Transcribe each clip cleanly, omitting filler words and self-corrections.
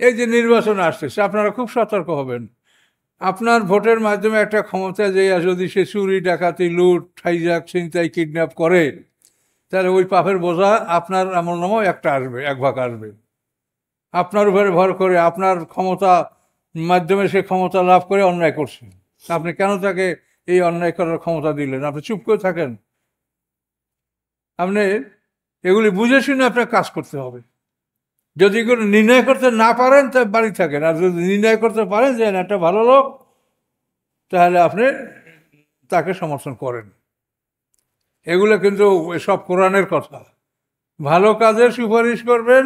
এই যে নির্বাচন আসতেছে, আপনারা খুব সতর্ক হবেন। আপনার ভোটের মাধ্যমে একটা ক্ষমতা যে যদি সে চুরি ডাকাতি লুট হাইজ্যাক ছিনতাই কিডন্যাপ করে, তাহলে ওই পাপের বোঝা আপনার আমলনামাও একটা আসবে, এক ভাগ আসবে আপনার উপরে ভর করে। আপনার ক্ষমতা মাধ্যমে সে ক্ষমতা লাভ করে অন্যায় করছে, আপনি কেন তাকে এই অন্যায় করার ক্ষমতা দিলেন? আপনি চুপ করে থাকেন? আপনি এগুলি বুঝে শুনে আপনার কাজ করতে হবে। যদি এগুলো নির্ণয় করতে না পারেন তা বাড়ি থাকেন, আর যদি নির্ণয় করতে পারেন যে একটা ভালো লোক, তাহলে আপনি তাকে সমর্থন করেন। এগুলো কিন্তু সব কোরআনের কথা। ভালো কাজের সুপারিশ করবেন,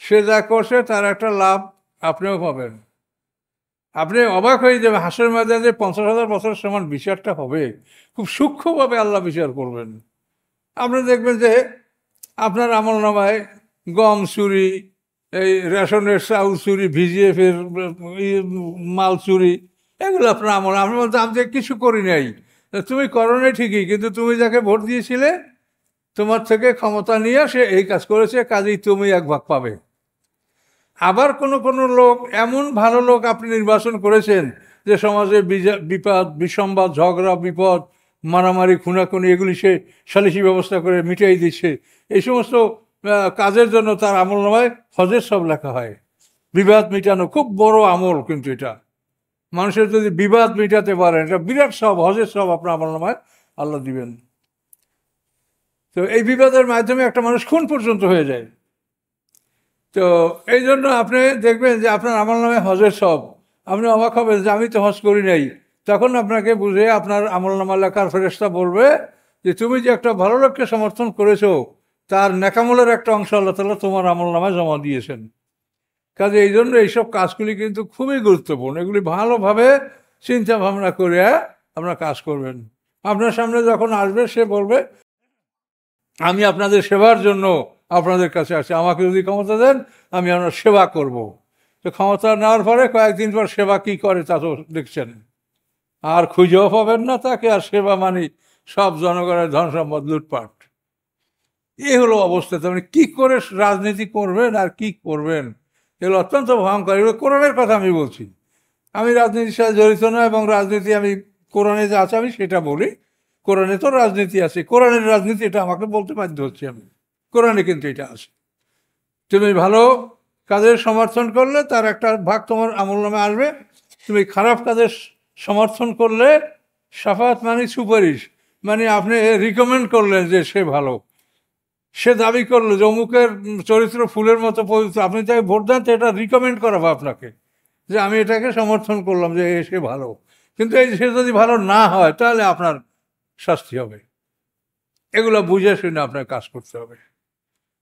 সে যা করছে তার একটা লাভ আপনিও পাবেন। আপনি অবাক হয়ে যাবেন, হাসের ময়দানে 50,000 বছর সমান বিচারটা হবে, খুব সূক্ষ্মভাবে আল্লাহ বিচার করবেন। আপনি দেখবেন যে আপনার আমলনামায় গম চুরি, এই রেশনের চাউল চুরি, ভিজিএফের মাল চুরি, এগুলো আপনার আমল। আপনি বলতে আমি যে কিছু করি নাই। তুমি করো নাই ঠিকই, কিন্তু তুমি যাকে ভোট দিয়েছিলে তোমার থেকে ক্ষমতা নিয়ে সে এই কাজ করেছে, কাজেই তুমি এক ভাগ পাবে। আবার কোনো কোনো লোক, এমন ভালো লোক আপনি নির্বাচন করেছেন যে সমাজে বিপদ বিসম্বাদ ঝগড়া বিপদ মারামারি খুনাখুনি এগুলি সে সালিসি ব্যবস্থা করে মিটাই দিচ্ছে। এই সমস্ত কাজের জন্য তার আমলনামায় হজের সব লেখা হয়। বিবাদ মিটানো খুব বড় আমল, কিন্তু এটা মানুষের যদি বিবাদ মিটাতে পারেন, এটা বিরাট সব, হজের সব আপনার আমলনামায় আল্লাহ দিবেন। তো এই বিবাদের মাধ্যমে একটা মানুষ খুন পর্যন্ত হয়ে যায়। তো এই জন্য আপনি দেখবেন যে আপনার আমলনামায় হজের সব। আপনি অবাক হবেন যে আমি তো হজ করি নাই। তখন আপনাকে বুঝে আপনার আমলনামা লেখার ফেরেশতা বলবে যে তুমি যে একটা ভালো লোককে সমর্থন করেছো, তার নেকামলের একটা অংশ আল্লাহ তাআলা তোমার আমলনামায় জমা দিয়েছেন। কাজে এই জন্য এইসব কাজগুলি কিন্তু খুবই গুরুত্বপূর্ণ। এগুলি ভালোভাবে চিন্তা ভাবনা করে আপনারা কাজ করবেন। আপনার সামনে যখন আসবে সে বলবে আমি আপনাদের সেবার জন্য আপনাদের কাছে আসি, আমাকে যদি ক্ষমতা দেন আমি আপনার সেবা করব। তো ক্ষমতা নেওয়ার পরে কয়েকদিন পর সেবা কি করে তা তো দেখছেন, আর খুঁজেও পাবেন না তাকে। আর সেবা মানি সব জনগণের ধন সম্পদ লুটপাট। এই হলো অবস্থা। তো আপনি কী করে রাজনীতি করবেন আর কি করবেন, এগুলো অত্যন্ত ভয়ঙ্কর। এগুলো কোরআনের কথা আমি বলছি। আমি রাজনীতির সাথে জড়িত না, এবং রাজনীতি আমি কোরআনে যা আছে আমি সেটা বলি। কোরআনে তো রাজনীতি আছে, কোরআনের রাজনীতি এটা আমাকে বলতে বাধ্য হচ্ছে আমি। কোরআনে কিন্তু এটা আছে, তুমি ভালো কাজের সমর্থন করলে তার একটা ভাগ তোমার আমলনামে আসবে। তুমি খারাপ কাজের সমর্থন করলে শাফাত মানে সুপারিশ, মানে আপনি রিকমেন্ড করলেন যে সে ভালো, সে দাবি করলো যে অমুকের চরিত্র ফুলের মতো পবিত্র, আপনি তাকে ভোট দেন তো এটা রিকমেন্ড করাবো আপনাকে যে আমি এটাকে সমর্থন করলাম যে সে ভালো। কিন্তু এই সে যদি ভালো না হয় তাহলে আপনার শাস্তি হবে। এগুলো বুঝে শুনে আপনার কাজ করতে হবে।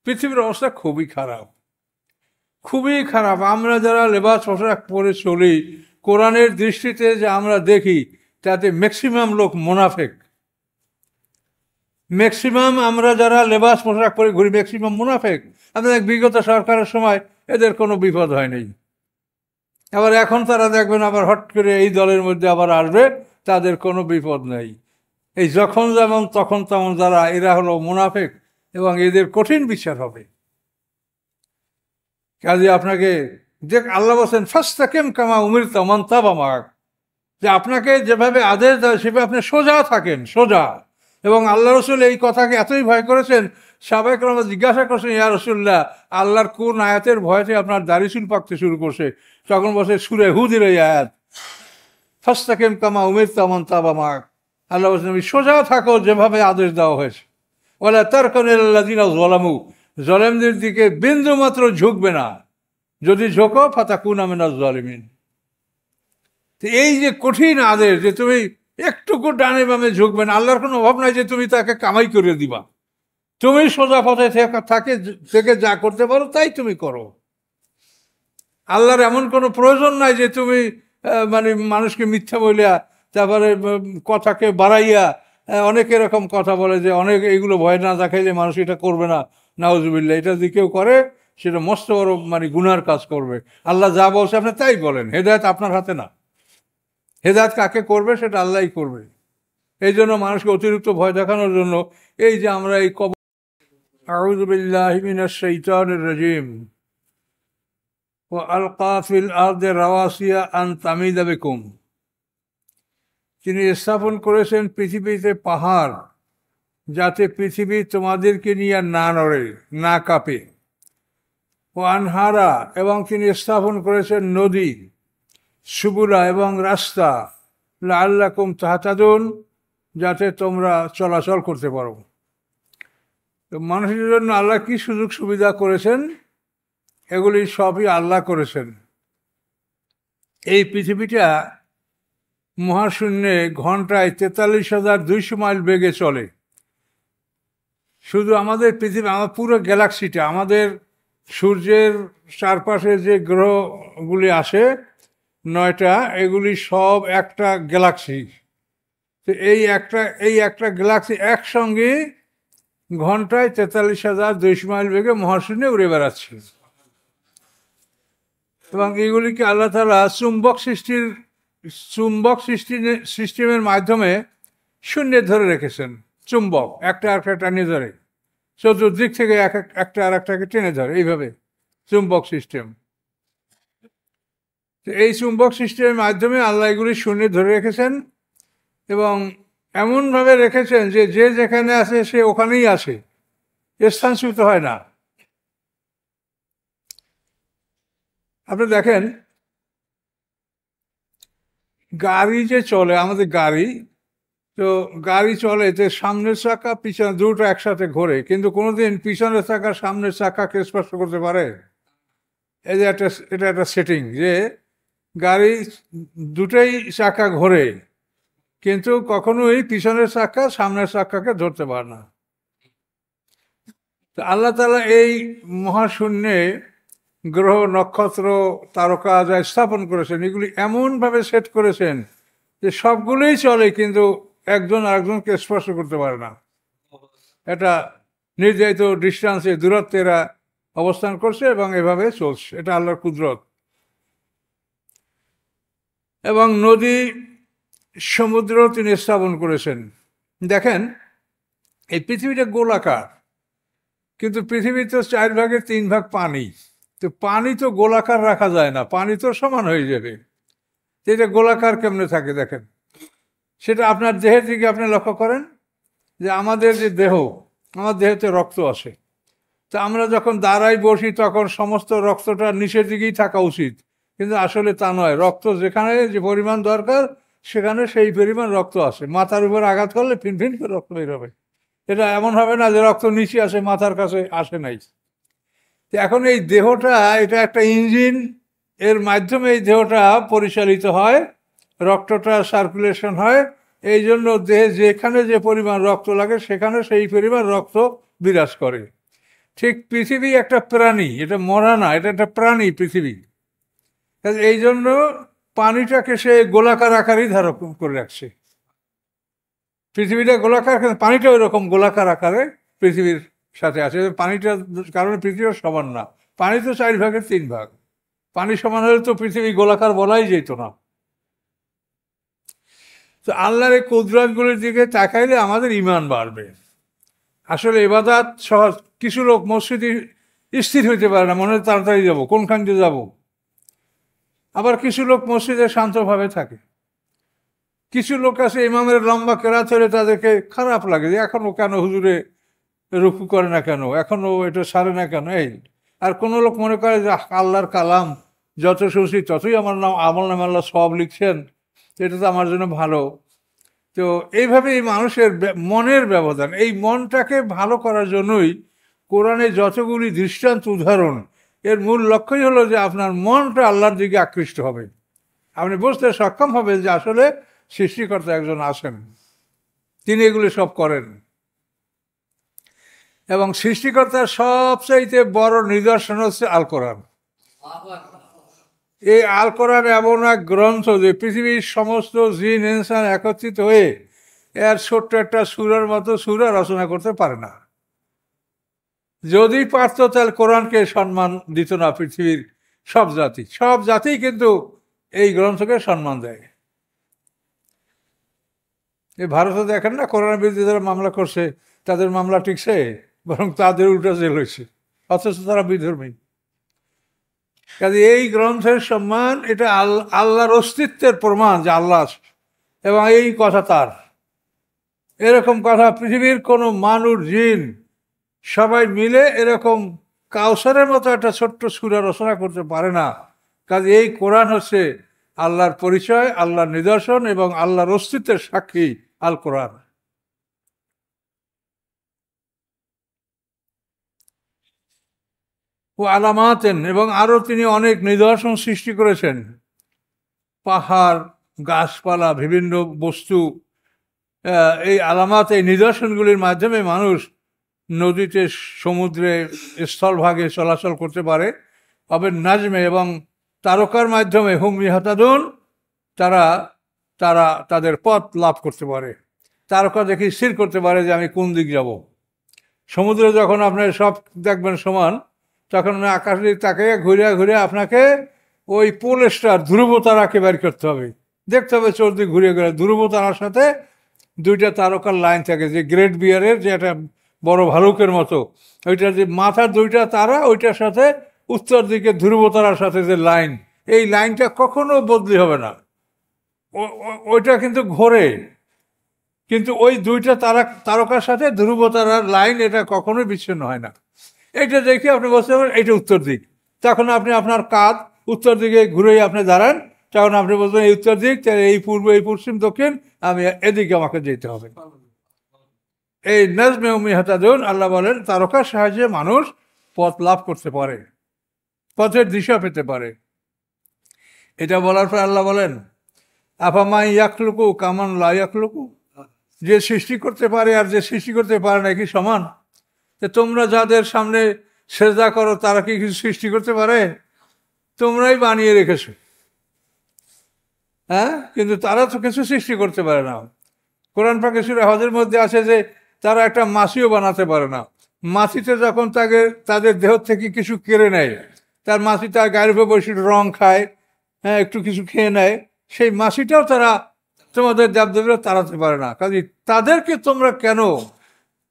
পৃথিবীর অবস্থা খুবই খারাপ, খুবই খারাপ। আমরা যারা লেবাস পোশাক পরে চলি, কোরআনের দৃষ্টিতে যে আমরা দেখি তাতে ম্যাক্সিমাম লোক মোনাফেক। ম্যাক্সিমাম আমরা যারা লেবাস পোশাক পরে ঘুরি ম্যাক্সিমাম মুনাফেক। আপনাদের বিগত সরকারের সময় এদের কোনো বিপদ হয়নি। আবার এখন তারা দেখবেন আবার হট করে এই দলের মধ্যে আবার আসবে, তাদের কোনো বিপদ নেই। এই যখন যেমন তখন তেমন যারা, এরা হলো মুনাফেক, এবং এদের কঠিন বিচার হবে। কাজে আপনাকে দেখ, আল্লাহ বলছেন ফাস্তাকিম কামা উমিরতা মান তাবা মাক, যে আপনাকে যেভাবে আদেশ দেয় সেভাবে আপনি সোজা থাকেন, সোজা। এবং আল্লাহ রসুল এই কথাকে এতই ভয় করেছেন, সাবেক আমরা জিজ্ঞাসা করছেন ইয়া রসুল্লাহ আল্লাহর কোন আয়াতের ভয়তে আপনার দাড়ি চুল পাকতে শুরু করছে? তখন বলছে সূরা হুদের এই আয়াত, ফাস্তাকিম কামা উমিরতা মান তাবা মাক। আল্লাহ বলছেন তুমি সোজা থাকো যেভাবে আদেশ দেওয়া হয়েছে। ওয়ালা তারকানু ইলাল্লাযিনা যালামু, জালেমদের দিকে বিন্দু মাত্র ঝুঁকবে না, যদি ঝোঁকো ফাতাকুনা মিনাজ জালিমিন। এই যে কঠিন আদেশ যে তুমি একটুকু ডানে বামে ঝুঁকবেন, আল্লাহর কোনো অভাব নাই যে তুমি তাকে কামাই করে দিবা। তুমি সোজা পথে থেকে যা করতে পারো তাই তুমি করো। আল্লাহর এমন কোনো প্রয়োজন নাই যে তুমি মানে মানুষকে মিথ্যা বলিয়া তারপরে কথাকে বাড়াইয়া। অনেক এরকম কথা বলে যে অনেক এইগুলো ভয় না দেখাইলে মানুষ এটা করবে না, নাউজুবিল্লাহ। এটা যদি কেউ করে সেটা মস্ত বড় মানে গুনার কাজ করবে। আল্লাহ যা বলছে আপনি তাই বলেন, হেদায়েত আপনার হাতে না। হেদায়েত কাকে করবে সেটা আল্লাহই করবে। এই জন্য মানুষকে অতিরিক্ত ভয় দেখানোর জন্য এই যে আমরা এই আউযু বিল্লাহি মিনাশ শাইতানির রাজিম, ও আলকা ফিল আরদে রাওয়াসিয়া আন তামিদা বিকুম, তিনি স্থাপন করেছেন পৃথিবীতে পাহাড়, যাতে পৃথিবী তোমাদেরকে নিয়ে না নড়ে, না কাঁপে। ও আনহারা, এবং তিনি স্থাপন করেছেন নদী, সুবুলা, এবং রাস্তা, লাআল্লাকুম তাহতাদুন, যাতে তোমরা চলাচল করতে পারো। তো মানুষের জন্য আল্লাহ কি সুযোগ সুবিধা করেছেন, এগুলি সবই আল্লাহ করেছেন। এই পৃথিবীটা মহাশূন্যে ঘন্টায় 43,200 মাইল বেগে চলে। শুধু আমাদের পৃথিবী, আমার পুরো গ্যালাক্সিটা, আমাদের সূর্যের চারপাশে যে গ্রহগুলি আসে 9টা, এগুলি সব একটা গ্যালাক্সি। তো এই একটা গ্যালাক্সি একসঙ্গে ঘন্টায় 43,200 মাইল বেগে মহাশূন্যে উড়ে বেড়াচ্ছে। এবং এগুলিকে আল্লাহ তাআলা চুম্বক সিস্টেমের মাধ্যমে শূন্যে ধরে রেখেছেন। চুম্বক একটা টানিয়ে ধরে, চতুর্দিক থেকে একটা আর একটাকে টেনে ধরে, এইভাবে চুম্বক সিস্টেম। এই চুম্বক সিস্টেমের মাধ্যমে আল্লাহ এগুলি শূন্যে ধরে রেখেছেন, এবং এমনভাবে রেখেছেন যে যে যেখানে আছে সে ওখানেই আসে, স্থানচ্যুত হয় না। আপনি দেখেন, গাড়ি যে চলে, আমাদের গাড়ি, তো গাড়ি চলে যে সামনের চাকা পিছনে দুটো একসাথে ঘোরে, কিন্তু কোনোদিন পিছনের চাকা সামনের চাকাকে স্পর্শ করতে পারে? এই যে এটা একটা সেটিং, যে গাড়ি দুটোই চাকা ঘোরে, কিন্তু কখনোই পিছনের চাকা সামনের চাকাকে ধরতে পারে না। তো আল্লাহ তাআলা এই মহাশূন্যে গ্রহ, নক্ষত্র, তারকা যা স্থাপন করেছেন, এগুলি এমনভাবে সেট করেছেন যে সবগুলোই চলে, কিন্তু একজন আরেকজনকে স্পর্শ করতে পারে না। এটা নির্ধারিত ডিস্টেন্সে, দূরত্বে এরা অবস্থান করছে এবং এভাবে চলছে। এটা আল্লাহর কুদরত। এবং নদী, সমুদ্র তিনি স্থাপন করেছেন। দেখেন, এই পৃথিবীটা গোলাকার, কিন্তু পৃথিবীর তো 4/3 ভাগ পানি। তো পানি তো গোলাকার রাখা যায় না, পানি তো সমান হয়ে যাবে। এটা গোলাকার কেমনে থাকে দেখেন, সেটা আপনার দেহের দিকে আপনি লক্ষ্য করেন, যে আমাদের যে দেহ, আমার দেহেতে রক্ত আসে, তো আমরা যখন দাঁড়াই বসি তখন সমস্ত রক্তটা নিচের দিকেই থাকা উচিত, কিন্তু আসলে তা নয়। রক্ত যেখানে যে পরিমাণ দরকার সেখানে সেই পরিমাণ রক্ত আসে। মাথার উপর আঘাত করলে ফিন করে রক্ত বের হবে। এটা এমন হবে না যে রক্ত নিচে আসে, মাথার কাছে আসে নাই। এখন এই দেহটা, এটা একটা ইঞ্জিন, এর মাধ্যমে এই দেহটা পরিচালিত হয়, রক্তটা সার্কুলেশন হয়। এই জন্য দেহে যেখানে যে পরিমাণ রক্ত লাগে সেখানে সেই পরিমাণ রক্ত বিরাজ করে। ঠিক পৃথিবী একটা প্রাণী, এটা মরা না, এটা একটা প্রাণী পৃথিবী। এই জন্য পানিটাকে সে গোলাকার আকারেই ধারণ করে রাখছে। পৃথিবীটা গোলাকার, পানিটা ওই রকম গোলাকার আকারে পৃথিবীর সাথে আছে। পানিটার কারণে পৃথিবীর সমান না, পানি তো 4/3 ভাগ। পানি সমান হলে তো পৃথিবী গোলাকার বলাই যেত না। তো আল্লাহর এই কুদরতগুলির দিকে তাকাইলে আমাদের ঈমান বাড়বে। আসলে ইবাদত সহজ। কিছু লোক মসজিদে স্থির হইতে পারে না, মনে হয় তাড়াতাড়ি যাবো, কোনখান দিয়ে যাবো। আবার কিছু লোক মসজিদে শান্তভাবে থাকে। কিছু লোক আছে ইমামের লম্বা কেরাত হলে তাদেরকে খারাপ লাগে, যে এখনো কেন হুজুরে রুকু করে না কেন, এখনো এটা সারে না কেন, এই। আর কোনো লোক মনে করে যে আল্লাহর কালাম যত শুনছি ততই আমার আমল নামে আল্লাহ সব লিখছেন, এটা তো আমার জন্য ভালো। তো এইভাবে এই মানুষের মনের ব্যবধান, এই মনটাকে ভালো করার জন্যই কোরআনে যতগুলি দৃষ্টান্ত, উদাহরণ, এর মূল লক্ষ্যই হলো যে আপনার মনটা আল্লাহর দিকে আকৃষ্ট হবে, আপনি বুঝতে সক্ষম হবে যে আসলে সৃষ্টিকর্তা একজন আছেন, তিনি এগুলি সব করেন। এবং সৃষ্টিকর্তার সবচাইতে বড় নিদর্শন হচ্ছে আল কোরআন। এই আল কোরআন এমন এক গ্রন্থ যে পৃথিবীর সমস্ত জিন ইনসান একত্রিত হয়ে এর ছোট্ট একটা সূরার মতো সূরা রচনা করতে পারে না। যদি পারত তাহলে কোরআনকে সম্মান দিত না পৃথিবীর সব জাতি কিন্তু এই গ্রন্থকে সম্মান দেয়। এই ভারতে দেখেন না, কোরআন বিরুদ্ধে যারা মামলা করছে তাদের মামলা টিকছে, বরং তাদের উল্টা জেল হয়েছে, অথচ তারা বিধর্মী। কাজে এই গ্রন্থের সম্মান, এটা আল্লাহর অস্তিত্বের প্রমাণ যে আল্লাহ আছে এবং এই কথা তার। এরকম কথা পৃথিবীর কোনো মানুষ, জিন সবাই মিলে এরকম কাউসারের মতো একটা ছোট্ট সূরা রচনা করতে পারে না। কাজে এই কোরআন হচ্ছে আল্লাহর পরিচয়, আল্লাহর নিদর্শন এবং আল্লাহর অস্তিত্বের সাক্ষী আল কোরআন। ও আলামাতেন, এবং আরও তিনি অনেক নিদর্শন সৃষ্টি করেছেন। পাহাড়, গাছপালা, বিভিন্ন বস্তু, এই আলামাত, এই নিদর্শনগুলির মাধ্যমে মানুষ নদীতে, সমুদ্রে, স্থলভাগে চলাচল করতে পারে। তবে নাজমে এবং তারকার মাধ্যমে হুম ইহতাদুন, তারা তারা তাদের পথ লাভ করতে পারে। তারকা দেখে স্থির করতে পারে যে আমি কোন দিক যাব। সমুদ্রে যখন আপনার সব দেখবেন সমান, তখন আকাশ দিক তাকে ঘুরে ঘুরে আপনাকে ওই পোল স্টার, ধ্রুব তারাকে বের করতে হবে, দেখতে হবে চোরদিক ঘুরে ঘুরে। ধ্রুব তারার সাথে দুইটা তারকার লাইন থাকে, যে গ্রেট বিয়ারের যে একটা বড় ভালুকের মতো, ওইটার যে মাথার দুইটা তারা, ওইটার সাথে উত্তর দিকে ধ্রুব তারার সাথে যে লাইন, এই লাইনটা কখনো বদলি হবে না। ওইটা কিন্তু ঘোরে, কিন্তু ওই দুইটা তারকার সাথে ধ্রুব তারার লাইন, এটা কখনোই বিচ্ছিন্ন হয় না। এটা দেখে আপনি বলতে পারেন এইটা উত্তর দিক। তখন আপনি আপনার কাঁধ উত্তর দিকে ঘুরেই আপনি দাঁড়ান, তখন আপনি বলবেন এই উত্তর দিক, এই পূর্ব, এই পশ্চিম, দক্ষিণ, আমি এদিকে আমাকে যেতে হবে। এই নাজমে উম্মি হাতাদুন, আল্লাহ বলেন তারকার সাহায্যে মানুষ পথ লাভ করতে পারে, পথের দিশা পেতে পারে। এটা বলার পর আল্লাহ বলেন আফামাই ইয়াকলুকু কামান লা ইয়াকলুকু, যে সৃষ্টি করতে পারে আর যে সৃষ্টি করতে পারে না কি সমান? যে তোমরা যাদের সামনে সেজদা করো তারা কি কিছু সৃষ্টি করতে পারে? তোমরাই বানিয়ে রেখেছো, হ্যাঁ, কিন্তু তারা তো কিছু সৃষ্টি করতে পারে না। কোরআন পাকে সূরা হজের মধ্যে আছে যে তারা একটা মাছিও বানাতে পারে না। মাছিতে যখন তাদের দেহ থেকে কিছু কেড়ে নেয়, তার মাছি তার গায়ের উপর বসে রং খায়, হ্যাঁ, একটু কিছু খেয়ে নেয়, সেই মাছিটাও তারা তোমাদের দেবদেবীরা তাড়াতে পারে না। কাজে তাদেরকে তোমরা কেন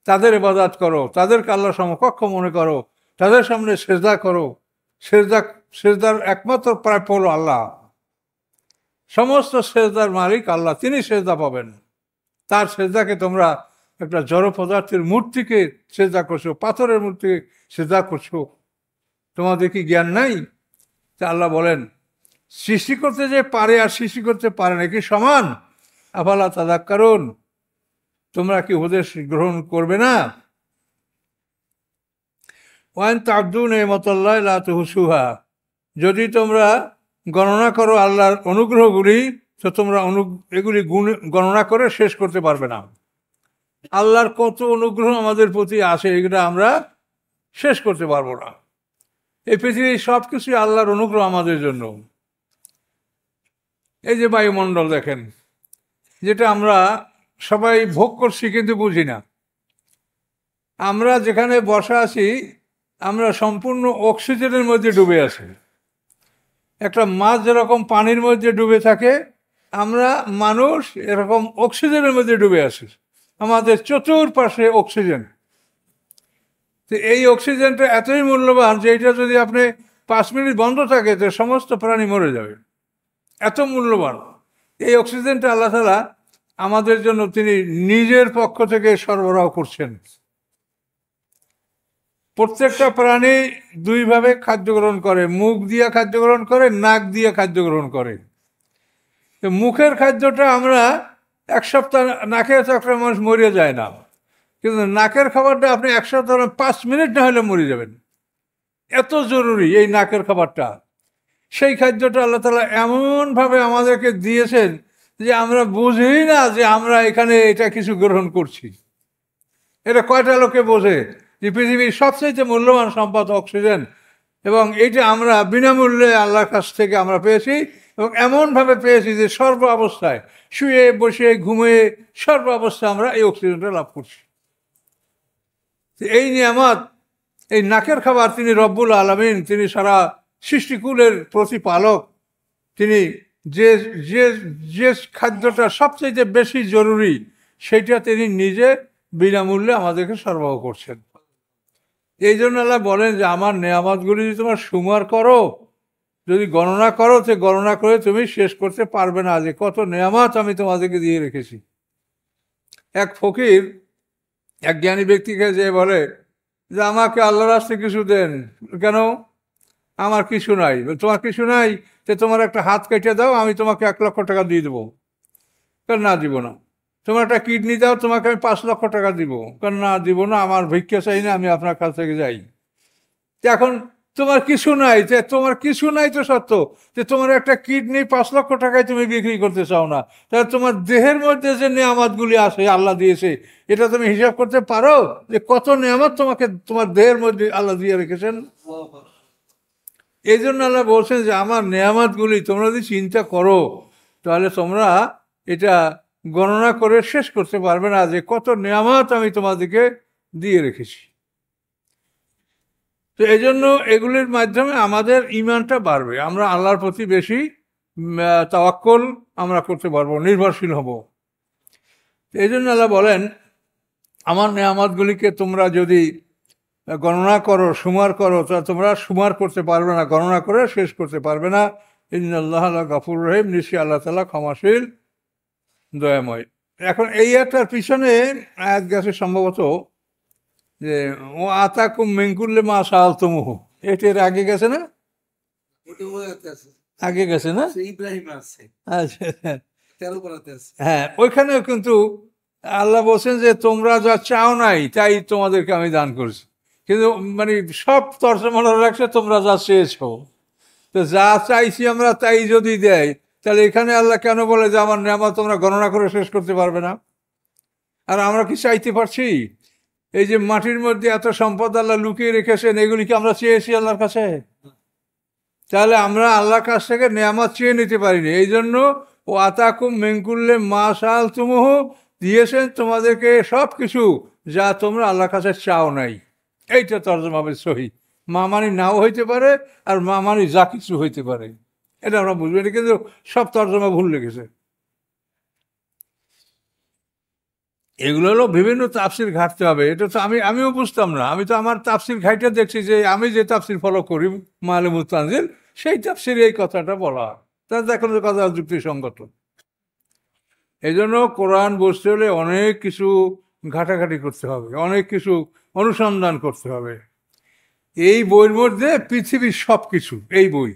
তাদের ইবাদত করো, তাদেরকে আল্লাহ সমকক্ষ মনে করো, তাদের সামনে সেজদা করো? সেজদার একমাত্র প্রাপ্য হলো আল্লাহ। সমস্ত সেজদার মালিক আল্লাহ, তিনি সেজদা পাবেন। তার সেজদাকে তোমরা একটা জড় পদার্থের মূর্তিকে সেজদা করছো, পাথরের মূর্তিকে সেজদা করছো, তোমাদের কি জ্ঞান নাই? তা আল্লাহ বলেন সৃষ্টি করতে যে পারে আর সৃষ্টি করতে পারে না কি সমান? আফালা তাযাক্কারুন, তোমরা কি উপদেশ গ্রহণ করবে না? ওয়াইন তা'উদ্দু নি'মাতাল্লাহি লা তুহসুহা, যদি তোমরা গণনা করো আল্লাহর অনুগ্রহগুলি, তো তোমরা এগুলি গণনা করে শেষ করতে পারবে না। আল্লাহর কত অনুগ্রহ আমাদের প্রতি আসে, এগুলো আমরা শেষ করতে পারবো না। এই পৃথিবীর সব কিছুই আল্লাহর অনুগ্রহ আমাদের জন্য। এই যে বায়ুমণ্ডল দেখেন, যেটা আমরা সবাই ভোগ করছি কিন্তু বুঝি না। আমরা যেখানে বসা আছি, আমরা সম্পূর্ণ অক্সিজেনের মধ্যে ডুবে আছি। একটা মাছ যেরকম পানির মধ্যে ডুবে থাকে, আমরা মানুষ এরকম অক্সিজেনের মধ্যে ডুবে আছি। আমাদের চতুর্পাশে অক্সিজেন। তো এই অক্সিজেনটা এতই মূল্যবান যে এটা যদি আপনি 5 মিনিট বন্ধ থাকে তো সমস্ত প্রাণী মরে যাবে, এত মূল্যবান। এই অক্সিজেনটা আল্লাহ তাআলা আমাদের জন্য তিনি নিজের পক্ষ থেকে সরবরাহ করছেন। প্রত্যেকটা প্রাণী দুইভাবে খাদ্য গ্রহণ করে, মুখ দিয়ে খাদ্য গ্রহণ করে, নাক দিয়ে খাদ্য গ্রহণ করে। মুখের খাদ্যটা আমরা এক সপ্তাহ নাকে একটা মানুষ মরে যায় না, কিন্তু নাকের খাবারটা আপনি এক সপ্তাহ 5 মিনিট না হলে মরে যাবেন, এত জরুরি এই নাকের খাবারটা। সেই খাদ্যটা আল্লাহ তাআলা এমনভাবে আমাদেরকে দিয়েছেন যে আমরা বুঝি না যে আমরা এখানে এটা কিছু গ্রহণ করছি। এটা কয়টা লোকে বোঝে যে পৃথিবীর সবচেয়ে মূল্যবান সম্পদ অক্সিজেন, এবং এইটা আমরা বিনামূল্যে আল্লাহর কাছ থেকে আমরা পেয়েছি, এবং এমনভাবে পেয়েছি যে সর্ব অবস্থায়, শুয়ে বসে ঘুমিয়ে সর্ব অবস্থায় আমরা এই অক্সিজেনটা লাভ করছি। এই নিয়ামত, এই নাকের খাবার, তিনি রব্বুল আলামিন, তিনি সারা সৃষ্টিকুলের প্রতিপালক। তিনি যে যে যে খাদ্যটা সবচেয়ে বেশি জরুরি সেইটা তিনি নিজে বিনামূল্যে আমাদেরকে সরবরাহ করছেন। এই জন্য আল্লাহ বলেন যে আমার নেয়ামতগুলি যদি তোমরা সুমার করো যদি গণনা করো তো গণনা করে তুমি শেষ করতে পারবে না যে কত নেয়ামত আমি তোমাদেরকে দিয়ে রেখেছি। এক ফকির এক জ্ঞানী ব্যক্তিকে যে বলে যে আমাকে আল্লাহর রাস্তায় কিছু দেন। কেন? আমার কিছু নাই। তোমার কিছু নাই, তো তোমার একটা হাত কেটে দাও, আমি তোমাকে 1,00,000 টাকা দিয়ে দেবো। কারণ না, দিব না। তোমার একটা কিডনি দাও, তোমাকে আমি 5,00,000 টাকা দিব। কারণ না, দিব না, আমার ভিক্ষা চাই না, আমি আপনার কাছ থেকে যাই। এখন তোমার কিছু নাই, যে তোমার কিছু নাই তো সত্য, যে তোমার একটা কিডনি 5,00,000 টাকায় তুমি বিক্রি করতে চাও না, তাহলে তোমার দেহের মধ্যে যে নেয়ামতগুলি আছে আল্লাহ দিয়েছে, এটা তুমি হিসাব করতে পারো যে কত নেয়ামত তোমাকে তোমার দেহের মধ্যে আল্লাহ দিয়ে রেখেছেন? এই জন্য আল্লাহ বলছেন যে আমার নেয়ামতগুলি তোমরা যদি চিন্তা করো তাহলে তোমরা এটা গণনা করে শেষ করতে পারবে না যে কত নেয়ামত আমি তোমাদেরকে দিয়ে রেখেছি। তো এই জন্য এগুলির মাধ্যমে আমাদের ঈমানটা বাড়বে, আমরা আল্লাহর প্রতি বেশি তাওয়াক্কুল আমরা করতে পারবো, নির্ভরশীল হব। এই জন্য আল্লাহ বলেন আমার নেয়ামতগুলিকে তোমরা যদি গণনা করো, সুমার করো, তা তোমরা সুমার করতে পারবে না, গণনা করে শেষ করতে পারবে না। ইন্নাল্লাহ গাফুর রহিম, নিশ্চয়ই আল্লাহ তাআলা ক্ষমাশীল, দয়াময়। এখন এই একটার পিছনে আয়াত গেছে সম্ভবত যে ও আতাকুম মিন কুল্লি মা সাআলতুমুহু, এটার আগে গেছে না? আগে গেছে না? আচ্ছা, হ্যাঁ, ওইখানেও কিন্তু আল্লাহ বলছেন যে তোমরা যা চাও নাই তাই তোমাদেরকে আমি দান করছি। কিন্তু মানে সব তর্জমা রাখছে তোমরা যা চেয়েছো। তো যা চাইছি আমরা তাই যদি দেয়, তাহলে এখানে আল্লাহ কেন বলে যে আমার নেয়ামত তোমরা গণনা করে শেষ করতে পারবে না? আর আমরা কি চাইতে পারছি? এই যে মাটির মধ্যে এত সম্পদ আল্লাহ লুকিয়ে রেখেছেন, এগুলি কি আমরা চেয়েছি আল্লাহর কাছে? তাহলে আমরা আল্লাহর কাছ থেকে নেয়ামত চেয়ে নিতে পারিনি। এই জন্য ও আতাকুম মিন কুল্লি মা সাআলতুমুহু, দিয়েছেন তোমাদেরকে সব কিছু যা তোমরা আল্লাহর কাছে চাও নাই। এইটা তর্জমা হবে সহি। মা মানি নাও হইতে পারে, আর মা মানি যা কিছু হইতে পারে, এটা আমরা বুঝবো। এটা কিন্তু সব তর্জমা ভুল লেগেছে। এগুলো হলো বিভিন্ন তাফসির ঘাটতে হবে। এটা তো আমিও বুঝতাম না। আমি তো আমার তাফসির ঘাইটা দেখছি যে আমি যে তাফসির ফলো করি মাআলিমুত তানজিল, সেই তাফসিরে এই কথাটা বলা, তার এখন কথা যুক্তিসঙ্গত। এই জন্য কোরআন বুঝতে হলে অনেক কিছু ঘাটাঘাটি করতে হবে, অনেক কিছু অনুসন্ধান করতে হবে। এই বইয়ের মধ্যে পৃথিবীর সব কিছু, এই বই।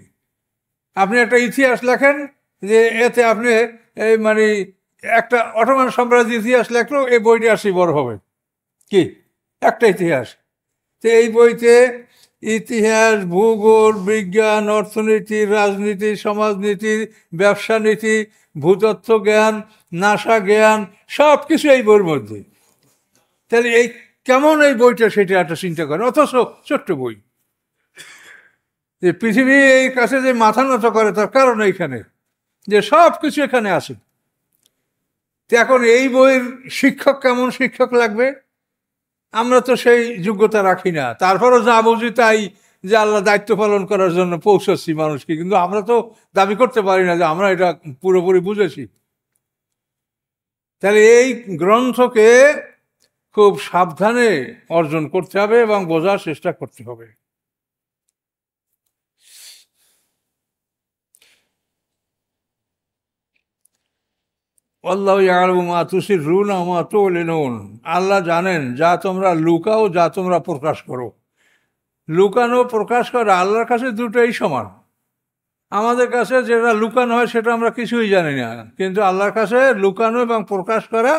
আপনি একটা ইতিহাস লেখেন যে এতে আপনি এই মানে একটা অটোমান সাম্রাজ্যের ইতিহাস লেখলেও এই বইটি আসি বড় হবে কি একটা ইতিহাস। তো এই বইতে ইতিহাস, ভূগোল, বিজ্ঞান, অর্থনীতি, রাজনীতি, সমাজনীতি, ব্যবসা নীতি, ভূতত্ত্ব জ্ঞান, নাসা জ্ঞান, সব কিছু এই বইয়ের মধ্যে। তাহলে এই কেমন এই বইটা, সেটা একটা চিন্তা করেন। অথচ ছোট্ট বই, যে পৃথিবী এই কাছে যে মাথা নত করে তার কারণ এইখানে যে সব কিছু এখানে আছে। তো এখন এই বইয়ের শিক্ষক কেমন শিক্ষক লাগবে? আমরা তো সেই যোগ্যতা রাখি না। তারপরও যা বুঝি তাই, যে আল্লাহ দায়িত্ব পালন করার জন্য পৌঁছাচ্ছি মানুষকে, কিন্তু আমরা তো দাবি করতে পারি না যে আমরা এটা পুরোপুরি বুঝেছি। তাহলে এই গ্রন্থকে খুব সাবধানে অর্জন করতে হবে এবং বোঝার চেষ্টা করতে হবে। আল্লাহু ইয়ালামু মা তুসিররুনা ওয়া মা তুলিনুন, আল্লাহ জানেন যা তোমরা লুকাও, যা তোমরা প্রকাশ করো। লুকানো, প্রকাশ করা আল্লাহর কাছে দুটোই সমান। আমাদের কাছে যেটা লুকানো হয় সেটা আমরা কিছুই জানি না, কিন্তু আল্লাহর কাছে লুকানো এবং প্রকাশ করা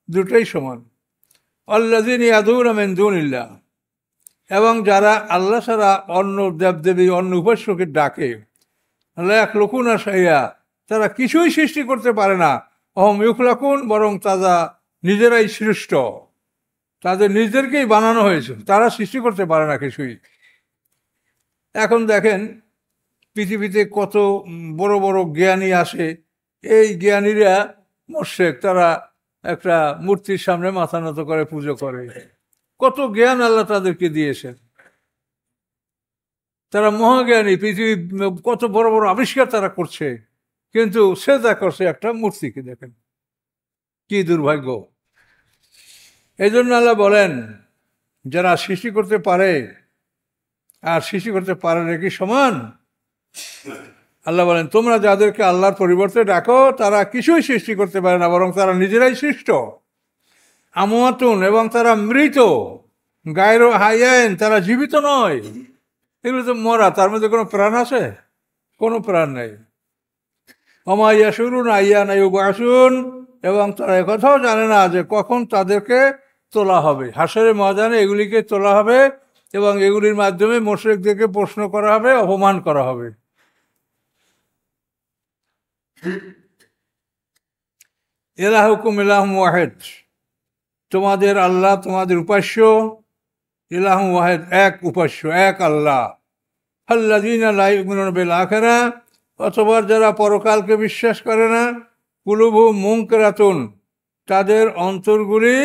দুটোই সমান। আল্লাযীনা ইয়াদউনা মিন দুনিল্লাহ, এবং যারা আল্লাহ ছাড়া অন্য দেবদেবী, অন্য উপাস্যকে ডাকে, লা ইয়াখলুকুনা শাইআ, তারা কিছুই সৃষ্টি করতে পারে না। অহম ইউখলাকুন, বরং তারা নিজেরাই সৃষ্ট, তাদের নিজেদেরকেই বানানো হয়েছে, তারা সৃষ্টি করতে পারে না কিছুই। এখন দেখেন পৃথিবীতে কত বড় বড় জ্ঞানী আসে, এই জ্ঞানীরা মোশেক, তারা একটা মূর্তির সামনে মাথা নত করে পুজো করে। কত জ্ঞান আল্লাহ তাদেরকে দিয়েছেন, তারা মহাজ্ঞানী, পৃথিবী কত বড় বড় আবিষ্কার তারা করছে, কিন্তু সেজদা করছে একটা মূর্তিকে। দেখেন কি দুর্ভাগ্য। এই জন্য আল্লাহ বলেন যারা সৃষ্টি করতে পারে আর সৃষ্টি করতে পারে নাকি সমান? আল্লাহ বলেন, তোমরা যাদেরকে আল্লাহর পরিবর্তে ডাকো তারা কিছুই সৃষ্টি করতে পারে না, বরং তারা নিজেরাই সৃষ্ট। আমওয়াতুন, এবং তারা মৃত। গায়রু হায়ান, তারা জীবিত নয়। এগুলো তো মরা, তার মধ্যে কোনো প্রাণ আছে? কোনো প্রাণ নেই। ওমা ইয়াশুরুন আইয়ানা ইউবআসুন, এবং তারা একথাও জানে না যে কখন তাদেরকে তোলা হবে। হাসরের ময়দানে এগুলিকে তোলা হবে এবং এগুলির মাধ্যমে মুশরিকদেরকে প্রশ্ন করা হবে, অপমান করা হবে। ইলাহুকুম ইলাহুম ওয়াহিদ, তোমাদের আল্লাহ, তোমাদের উপাস্য ইলাহুম ওয়াহিদ, এক উপাস্য, এক আল্লাহ। আল্লাযীনা লা ইউমিনুনা বিল আখিরাহ, অথবা যারা পরকালকে বিশ্বাস করে না। কুলুবুহুম মুনকিরাতুন, তাদের অন্তরগুলি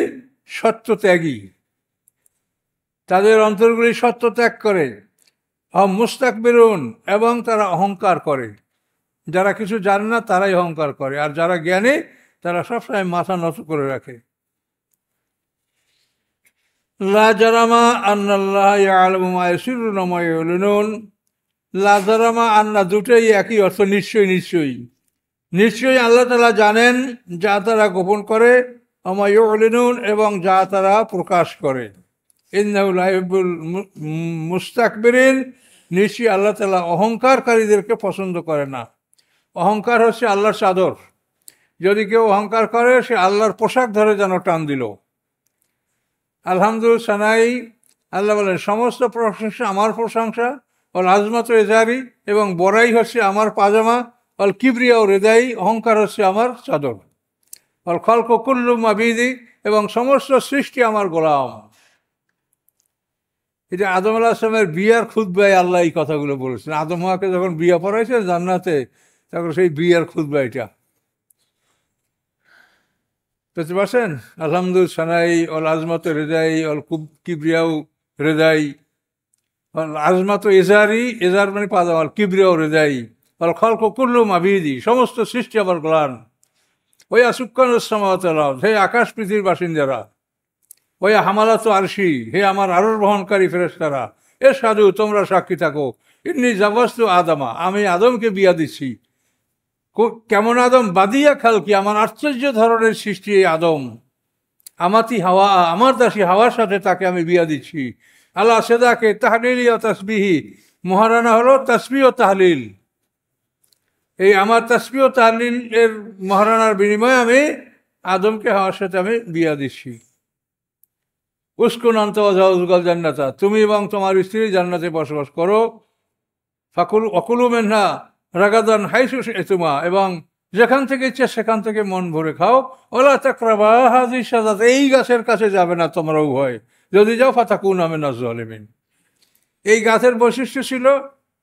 সত্যত্যাগী, তাদের অন্তরগুলি সত্য ত্যাগ করে। মুস্তাকবিরুন, এবং তারা অহংকার করে। যারা কিছু জানে না তারাই অহংকার করে, আর যারা জ্ঞানী তারা সবসময় মাথা নত করে রাখে। লা জারামা আন্নাল্লাহা ইয়ালামু মা ইয়াসিরুনা ওয়া মা ইউলিনুন। লা জারামা আন্না, দুটোই একই অর্থ, নিশ্চয়ই। নিশ্চয়ই নিশ্চয়ই আল্লাহ তাআলা জানেন যা তারা গোপন করে, ওয়া মা ইউলিনুন, এবং যা তারা প্রকাশ করে। ইন্নাহু লা ইউহিব্বুল মুস্তাকবিরিন, নিশ্চয়ই আল্লাহ তাআলা অহংকারকারীদেরকে পছন্দ করে না। অহংকার হচ্ছে আল্লাহর চাদর। যদি কেউ অহংকার করে, সে আল্লাহর পোশাক ধরে যেন টান দিল। আলহামদুলিল্লাহ সানাই, আল্লাহ বলেন সমস্ত প্রশংসা আমার প্রশংসা। অল আজমাত রেজারি, এবং বড়াই হচ্ছে আমার পাজামা। অল কিবরিয়া ও রেদাই, অহংকার হচ্ছে আমার চাদর। অল খলক কুল্লু মাবিদি, এবং সমস্ত সৃষ্টি আমার গোলাম। এটা আদম আলাইহিস সালামের বিয়ার খুতবায় আল্লাহ এই কথাগুলো বলেছেন। আদম হাওয়াকে যখন বিয়া পড়াইছে জান্নাতে, তখন সেই বিয়ার খুতবা এটা। বুঝতে পারছেন? আলহামদুলিল্লাহ সানাই, অল আজমাত রেজাই, অল কিবরিয়াও রেদাই। অল আজমাত এজারি, এজার মানে পাজামা। অল কিবরিয়াও রেদাই। অল খলক কুল্লু মাবিদি, সমস্ত সৃষ্টি আমার গোলাম। ওই আসুক্কান সামাওয়াত, হে আকাশ পৃথিবীর বাসিন্দারা। ওই হামালাত আরশি, হে আমার আরশ বহনকারী ফেরেশতারা। এর সাধু, তোমরা সাক্ষী থাকো। ইন্নী জাওয়াজতু আদমা, আমি আদমকে বিয়া দিচ্ছি। কেমন আদম? বাদিয়া খালকি, আমার আশ্চর্য ধরনের সৃষ্টি এই আদম। আমাতি হাওয়া, আমার দাসী হাওয়ার সাথে তাকে আমি বিয়া দিচ্ছি। আল্লাহ সেদাকে তাহলিল ও তাসবিহি, মহারানা হলো তাসবিহ ও তাহলিল। এই আমার তাসবিহ ও তাহলিল এর মহারানার বিনিময়ে আমি আদমকে হাওয়ার সাথে আমি বিয়া দিচ্ছি। উস্কুন আনতা ওয়া জাওজুকাল জান্নাতা, তুমি এবং তোমার স্ত্রী জান্নাতে বসবাস করো। ফাকুল অকুলু মিনহা রাগাদান হাইসু শি'তুমা, এবং যেখান থেকে ইচ্ছে সেখান থেকে মন ভরে খাও। ওয়ালা তাকরাবা হাযিহি শাজারাত, এই গাছের কাছে যাবে না তোমরা উভয়, যদি যাও ফাতাকুনা মিনাজ জালিমিন। এই গাছের বৈশিষ্ট্য ছিল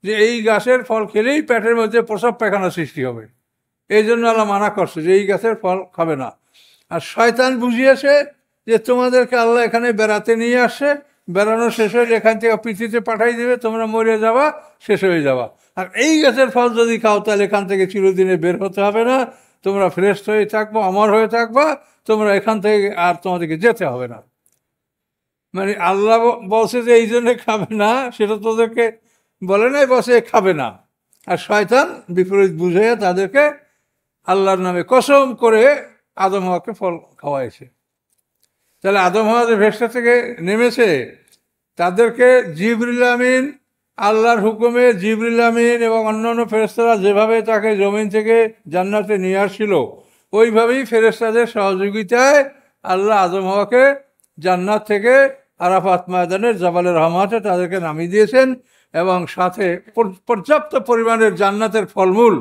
যে এই গাছের ফল খেলেই পেটের মধ্যে প্রসাব পায়খানা সৃষ্টি হবে। এই জন্য আল্লাহ মানা করছে যে এই গাছের ফল খাবে না। আর শয়তান বুঝিয়েছে যে তোমাদেরকে আল্লাহ এখানে বেড়াতে নিয়ে আসছে, বেড়ানো শেষ হয়ে এখান থেকে পৃথিবীতে পাঠাই দেবে, তোমরা মরে যাবা, শেষ হয়ে যাবা। আর এই গাছের ফল যদি খাও তাহলে এখান থেকে চিরদিনে বের হতে হবে না, তোমরা ফ্রেশ হয়ে থাকবো, অমর হয়ে থাকবা, তোমরা এখান থেকে আর তোমাদেরকে যেতে হবে না। মানে আল্লাহ বলছে যে এই জন্য খাবে না, সেটা তোদেরকে বলে নাই, বসে খাবে না। আর শয়তান বিপরীত বুঝে তাদেরকে আল্লাহর নামে কসম করে আদম হাওয়াকে ফল খাওয়াইছে। তাহলে আদম হাওয়া যে ভেসা থেকে নেমেছে, তাদেরকে জিবরিল আমিন, আল্লাহর হুকুমে জিবরিল আমিন এবং অন্যান্য ফেরেশতারা যেভাবে তাকে জমিন থেকে জান্নাতে নিয়ে আসছিল, ওইভাবেই ফেরেশতাদের সহযোগিতায় আল্লাহ আদম হাওয়াকে জান্নাত থেকে আরাফাত ময়দানের জাবালে রহমাতে তাদেরকে নামিয়ে দিয়েছেন। এবং সাথে পর্যাপ্ত পরিমাণের জান্নাতের ফলমূল,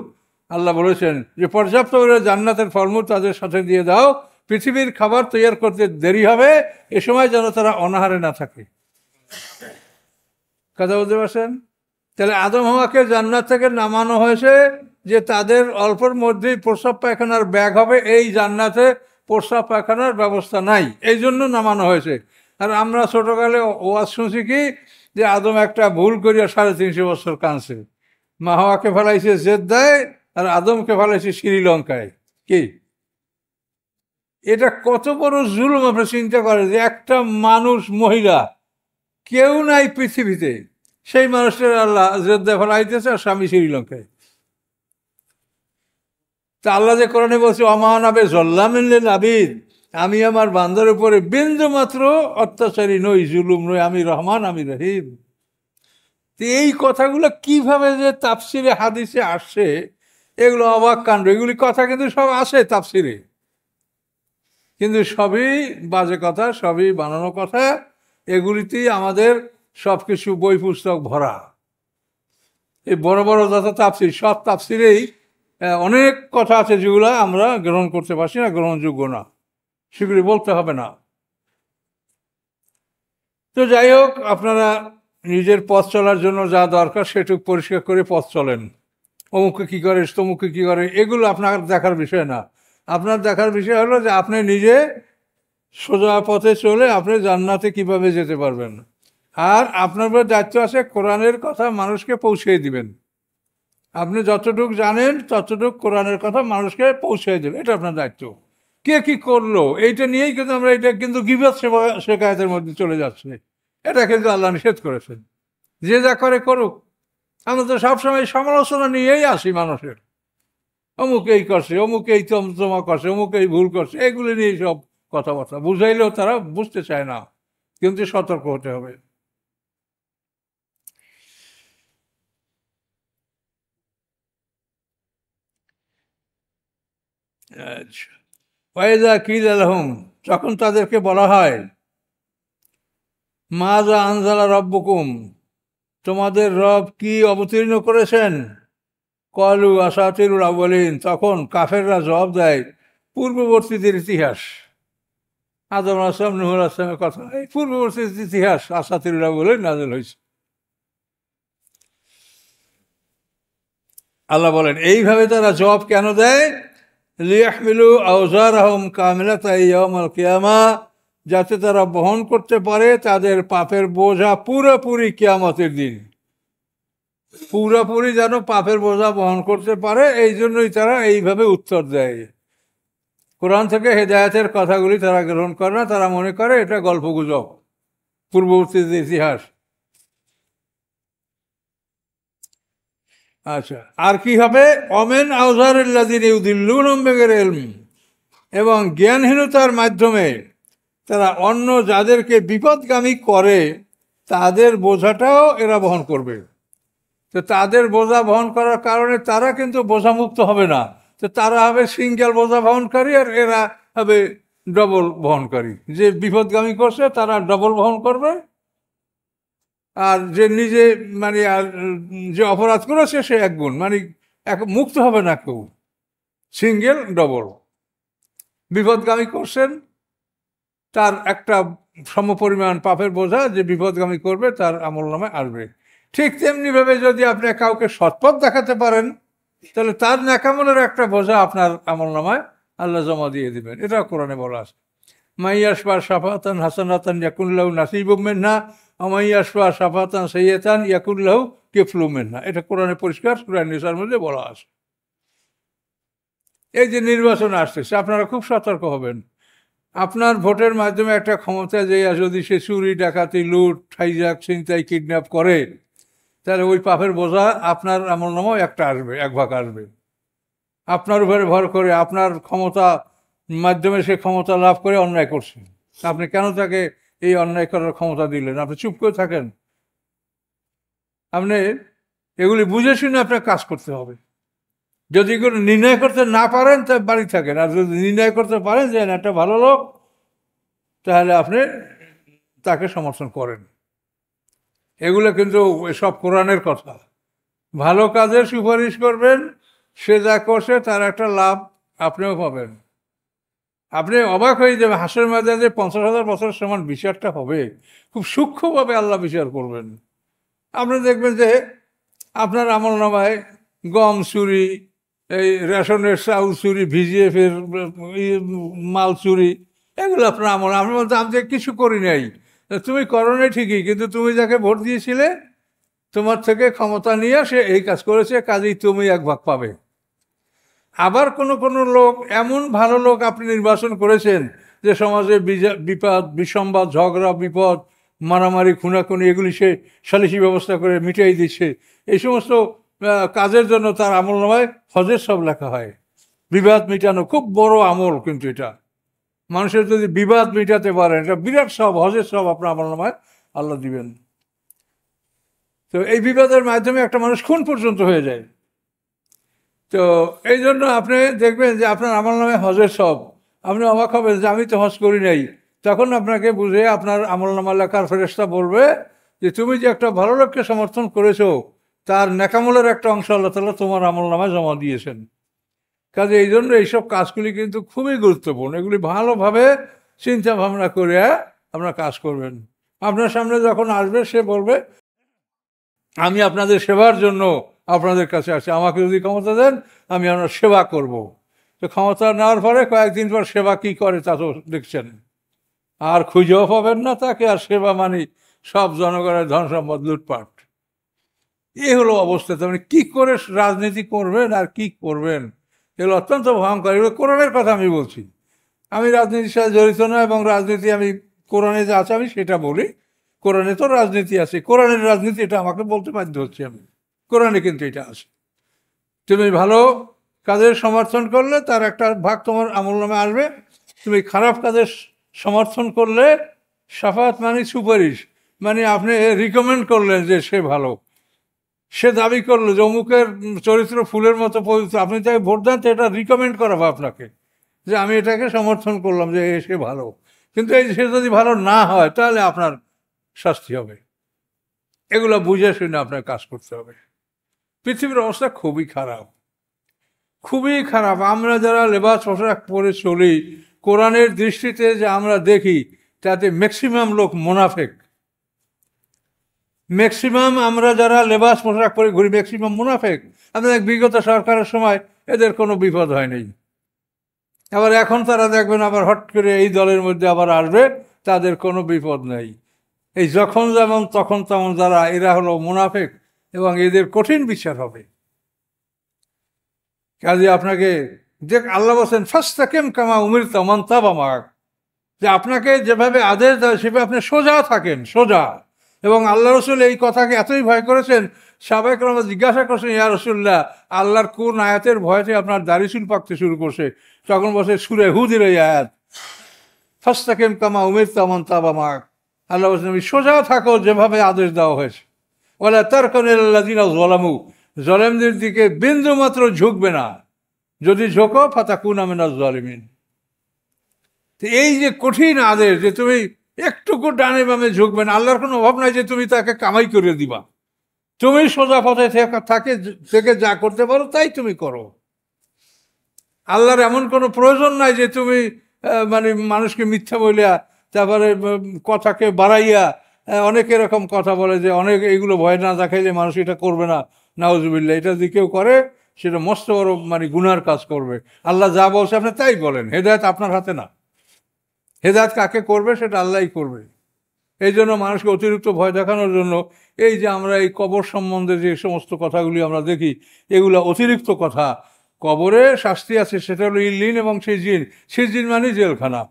আল্লাহ বলেছেন যে পর্যাপ্ত পরিমাণের জান্নাতের ফলমূল তাদের সাথে দিয়ে দাও, পৃথিবীর খাবার তৈরি করতে দেরি হবে, এ সময় যেন তারা অনাহারে না থাকে। কথা বলতে পারছেন? তাহলে আদম হাওয়াকে জান্নাত থেকে নামানো হয়েছে যে তাদের অল্পর মধ্যেই প্রস্রাব পায়খানার ব্যাগ হবে। এই জান্নাতে প্রস্রাব পায়খানার ব্যবস্থা নাই, এই জন্য নামানো হয়েছে। আর আমরা ছোটকালে ওয়াজ শুনছি কি, যে আদম একটা ভুল করিয়া 350 বছর কাঁদছে। মা হাওয়াকে ফেলাইছে জেদ্দায়, আর আদমকে ফেলাইছে শ্রীলঙ্কায়। কি এটা কত বড় জুলুম! আপনি চিন্তা করেন যে একটা মানুষ, মহিলা, কেউ নাই পৃথিবীতে, সেই মানুষটার আল্লাহ জেদ্দা ফেলাইতেছে আর স্বামী শ্রীলঙ্কায়। তা আল্লাহ যে কোরআনে বলছে অমান আবে জল্লামিল আবিদ, আমি আমার বান্দার উপরে বিন্দু মাত্র অত্যাচারী নই, জুলুম নই, আমি রহমান, আমি রহিম। এই কথাগুলো কিভাবে যে তাফসিরে হাদিসে আসছে, এগুলো অবাক কাণ্ড। এগুলি কথা কিন্তু সব আসে তাফসিরে, কিন্তু সবই বাজে কথা, সবই বানানো কথা। এগুলিতেই আমাদের সব কিছু বই পুস্তক ভরা। এই বড় বড় যত তাফসির, সব তাফসিরেই অনেক কথা আছে যেগুলো আমরা গ্রহণ করতে পারছি না, গ্রহণযোগ্য না, সেগুলি বলতে হবে না। তো যাই হোক, আপনারা নিজের পথ চলার জন্য যা দরকার সেটুকু পরিষ্কার করে পথ চলেন। অমুকে কী করে, তমুকে কী করে, এগুলো আপনার দেখার বিষয় না। আপনার দেখার বিষয় হলো যে আপনি নিজে সোজা পথে চলে আপনি জান্নাতে কিভাবে যেতে পারবেন। আর আপনার উপর দায়িত্ব আছে কোরআনের কথা মানুষকে পৌঁছে দিবেন। আপনি যতটুকু জানেন ততটুকু কোরআনের কথা মানুষকে পৌঁছে দেবেন, এটা আপনার দায়িত্ব। কে কি করলো এইটা নিয়েই কিন্তু আমরা, এটা কিন্তু গীবত শেখায়তের মধ্যে চলে যাচ্ছে। এটা কিন্তু আল্লাহ নিষেধ করেছেন, যে যা করে করুক। আমরা তো সবসময় সমালোচনা নিয়েই আসি মানুষের, অমুক এই করছে, অমুক এই তমা করছে, অমুক এই ভুল করছে, এগুলি নিয়েই সব কথাবার্তা। বুঝাইলেও তারা বুঝতে চায় না, কিন্তু সতর্ক হতে হবে। আচ্ছা, ওয়াইদা কিল আলহুম, যখন তাদেরকে বলা হয় মা যা আনজালা রব্বুকুম, তোমাদের রব কি অবতীর্ণ করেছেন, কলু আসাতিরুল আউয়ালিন, তখন কাফেররা জবাব দেয় পূর্ববর্তীদের ইতিহাস। আদম আসলাম, নুহুল আসলামের কথা, এই পূর্ববর্তীর ইতিহাস আসাতিরুল আউয়ালিন নাযিল হয়েছে। আল্লাহ বলেন এইভাবে তারা জবাব কেন দেয়, লিয়াহমিলু আওজারহুম কামিলাতান ইয়াউমাল কিয়ামা, যাতে তারা বহন করতে পারে তাদের পাপের বোঝা পুরোপুরি কিয়ামতের দিন। পুরোপুরি যেন পাপের বোঝা বহন করতে পারে, এই জন্যই তারা এইভাবে উত্তর দেয়। কোরআন থেকে হেদায়েতের কথাগুলি তারা গ্রহণ করে না, তারা মনে করে এটা গল্পগুজব, পূর্ববর্তী ইতিহাস। আচ্ছা, আর কি হবে, অমেন আউজারিল্লাযিনা ইউদিল্লুনাহুম বিগাইরি ইলম, এবং জ্ঞানহীনতার মাধ্যমে তারা অন্য যাদেরকে বিপদগামী করে তাদের বোঝাটাও এরা বহন করবে। তো তাদের বোঝা বহন করার কারণে তারা কিন্তু বোঝামুক্ত হবে না, তো তারা হবে সিঙ্গেল বোঝা বহনকারী, আর এরা হবে ডবল বহনকারী। যে বিপদগামী করছে তারা ডবল বহন করবে, আর যে নিজে মানে আর যে অপরাধ করেছে সে এক গুণ, মানে এক মুক্ত হবে না কেউ, সিঙ্গেল ডবল। বিপদগামী করছেন তার একটা সমপরিমাণ পাপের বোঝা যে বিপদগামী করবে তার আমলনামায় আসবে। ঠিক তেমনিভাবে যদি আপনি কাউকে সৎপথ দেখাতে পারেন তাহলে তার নেকামলের একটা বোঝা আপনার আমলনামায় আল্লাহ জমা দিয়ে দিবেন। এটা কোরআনে বলা আছে, মাইয়াশফা শাফাতান হাসানাতান ইয়াকুল্লাহু নাসিবুম মিনহা ওয়া মাইয়াশফা শাফাতান সাইয়্যাতান ইয়াকুল্লাহু কিফলুম মিনহা। এটা কোরআনে পরিষ্কার সূরা নিসার মধ্যে বলা আছে। এই যে নির্বাচন আসতেছে, আপনারা খুব সতর্ক হবেন। আপনার ভোটের মাধ্যমে একটা ক্ষমতা যে যদি সে চুরি ডাকাতি লুট হাইজ্যাক ছিনতাই কিডন্যাপ করে, তাহলে ওই পাপের বোঝা আপনার আমলনামাও একটা আসবে, এক ভাগ আসবে। আপনার উপরে ভর করে আপনার ক্ষমতা মাধ্যমে সে ক্ষমতা লাভ করে অন্যায় করছে, আপনি কেন তাকে এই অন্যায় করার ক্ষমতা দিলেন? আপনি চুপ করে থাকেন? আপনি এগুলি বুঝে শুনে আপনার কাজ করতে হবে। যদি এগুলো নির্ণয় করতে না পারেন তা বাড়ি থাকেন, আর যদি নির্ণয় করতে পারেন যে একটা ভালো লোক, তাহলে আপনি তাকে সমর্থন করেন। এগুলো কিন্তু সব কোরআনের কথা। ভালো কাজের সুপারিশ করবেন, সে যা করছে তার একটা লাভ আপনিও পাবেন। আপনি অবাক হয়ে যাবেন, হাসরের ময়দানে 50,000 বছর সমান বিচারটা হবে, খুব সূক্ষ্মভাবে আল্লাহ বিচার করবেন। আপনি দেখবেন যে আপনার আমলনামায় গম চুরি, এই রেশনের চাউল চুরি, ভিজিয়ে ফের মাল চুরি, এগুলো আপনার আমল। আপনি বলতে আমি কিছু করি নাই, তুমি করো নাই ঠিকই, কিন্তু তুমি যাকে ভোট দিয়েছিলে তোমার থেকে ক্ষমতা নিয়ে সে এই কাজ করেছে, কাজেই তুমি এক ভাগ পাবে। আবার কোনো কোনো লোক, এমন ভালো লোক আপনি নির্বাচন করেছেন যে সমাজে বিপদ বিসম্বাদ ঝগড়া বিপদ মারামারি খুনাখুনি এগুলি সে সালিসি ব্যবস্থা করে মিটাই দিচ্ছে, এই সমস্ত কাজের জন্য তার আমলনামায় হজের সব লেখা হয়। বিবাদ মিটানো খুব বড় আমল, কিন্তু এটা মানুষের যদি বিবাদ মিটাতে পারেন এটা বিরাট সব, হজের সব আপনার আমলনামায় আল্লাহ দিবেন। তো এই বিবাদের মাধ্যমে একটা মানুষ খুন পর্যন্ত হয়ে যায়। তো এই জন্য আপনি দেখবেন যে আপনার আমলনামায় হজের সব, আপনি অবাক হবেন যে আমি তো হজ করি নাই। তখন আপনাকে বুঝে আপনার আমলনামা লেখার ফেরেশতা বলবে যে তুমি যে একটা ভালো লোককে সমর্থন করেছো তার নেকামলের একটা অংশ আল্লাহ তাআলা তোমার আমলনামায় জমা দিয়েছেন। কাজে এই জন্য এইসব কাজগুলি কিন্তু খুবই গুরুত্বপূর্ণ, এগুলি ভালোভাবে চিন্তা ভাবনা করে আপনারা কাজ করবেন। আপনার সামনে যখন আসবে সে বলবে আমি আপনাদের সেবার জন্য আপনাদের কাছে আসি, আমাকে যদি ক্ষমতা দেন আমি আপনার সেবা করব। তো ক্ষমতা নেওয়ার পরে কয়েকদিন পর সেবা কি করে তা তো দেখছেন, আর খুঁজেও পাবেন না তাকে, আর সেবা মানে সব জনগণের ধন সম্পদ লুটপাট। এই হলো অবস্থা। তার মানে কী করে রাজনীতি করবেন আর কি করবেন, এগুলো অত্যন্ত ভয়ঙ্কর। এগুলো কোরআনের কথা আমি বলছি, আমি রাজনীতির সাথে জড়িত না, এবং রাজনীতি আমি কোরআনে যা আছে আমি সেটা বলি। কোরআনে তো রাজনীতি আছে, কোরআনের রাজনীতি এটা আমাকে বলতে বাধ্য হচ্ছে আমি, কোরআনে কিন্তু এটা আছে। তুমি ভালো কাজের সমর্থন করলে তার একটা ভাগ তোমার আমলনামে আসবে, তুমি খারাপ কাজের সমর্থন করলে শাফাত মানে সুপারিশ, মানে আপনি রিকমেন্ড করলেন যে সে ভালো, সে দাবি করলো যে অমুকের চরিত্র ফুলের মতো পবিত্র, আপনি তাকে ভোট দেন তো এটা রিকমেন্ড করাবো আপনাকে যে আমি এটাকে সমর্থন করলাম যে সে ভালো। কিন্তু এই সে যদি ভালো না হয় তাহলে আপনার শাস্তি হবে। এগুলো বুঝে শুনে আপনার কাজ করতে হবে। পৃথিবীর অবস্থা খুবই খারাপ, খুবই খারাপ। আমরা যারা লেবাস পোশাক পরে চলি, কোরআনের দৃষ্টিতে যে আমরা দেখি তাতে ম্যাক্সিমাম লোক মুনাফিক। ম্যাক্সিমাম আমরা যারা লেবাস পোশাক পরে ঘুরি ম্যাক্সিমাম মুনাফিক। আপনাদের বিগত সরকারের সময় এদের কোনো বিপদ হয়নি, আবার এখন তারা দেখবেন আবার হট করে এই দলের মধ্যে আবার আসবে, তাদের কোনো বিপদ নেই। এই যখন যেমন তখন তেমন যারা, এরা হলো মুনাফিক, এবং এদের কঠিন বিচার হবে। কাজে আপনাকে যে আল্লাহ বলছেন ফাস্তাকিম কামা উমিরতা মান তাবা মাক, যে আপনাকে যেভাবে আদেশ দেয় সেভাবে আপনি সোজা থাকেন, সোজা। এবং আল্লাহ রসুল এই কথাকে এতই ভয় করেছেন, সাহাবায়ে কেরাম জিজ্ঞাসা করছেন ইয়া রাসূলুল্লাহ আল্লাহর কোন আয়াতের ভয়তে আপনার দাড়ি চুল পাকতে শুরু করছে? তখন বলছে সূরা হুদের এই আয়াত, ফাস্তাকিম কামা উমিরতা মান তাবা মাক। আল্লাহ বলছেন তুমি সোজা থাকো যেভাবে আদেশ দেওয়া হয়েছে। ওয়ালা তারকানু ইলাল্লাযিনা যালামু, জালেমদের দিকে বিন্দু মাত্র ঝুঁকবে না, যদি ঝোঁকো ফাতাকুনা মিনাজ জালিমিন। এই যে কঠিন আদেশ যে তুমি একটুকু ডানে বামে ঝুঁকবে না, আল্লাহর কোনো অভাব নাই যে তুমি তাকে কামাই করে দিবা। তুমি সোজা পথে থেকে যা করতে পারো তাই তুমি করো। আল্লাহর এমন কোনো প্রয়োজন নাই যে তুমি মানে মানুষকে মিথ্যা বলিয়া তারপরে কথাকে বাড়াইয়া, অনেক এরকম কথা বলে যে অনেক এইগুলো ভয় না দেখাইলে মানুষ এটা করবে না, নাউজুবিল্লাহ। এটা যদি কেউ করে সেটা মস্ত বড় মানে গুনার কাজ করবে। আল্লাহ যা বলছে আপনি তাই বলেন, হেদায়েত আপনার হাতে না, হেদায়েত কাকে করবে সেটা আল্লাহই করবে। এই জন্য মানুষকে অতিরিক্ত ভয় দেখানোর জন্য এই যে আমরা এই কবর সম্বন্ধে যে সমস্ত কথাগুলি আমরা দেখি, এগুলো অতিরিক্ত কথা। কবরে শাস্তি আছে, সেটা হলো ইল্লিন এবং সিজিন মানে জেলখানা।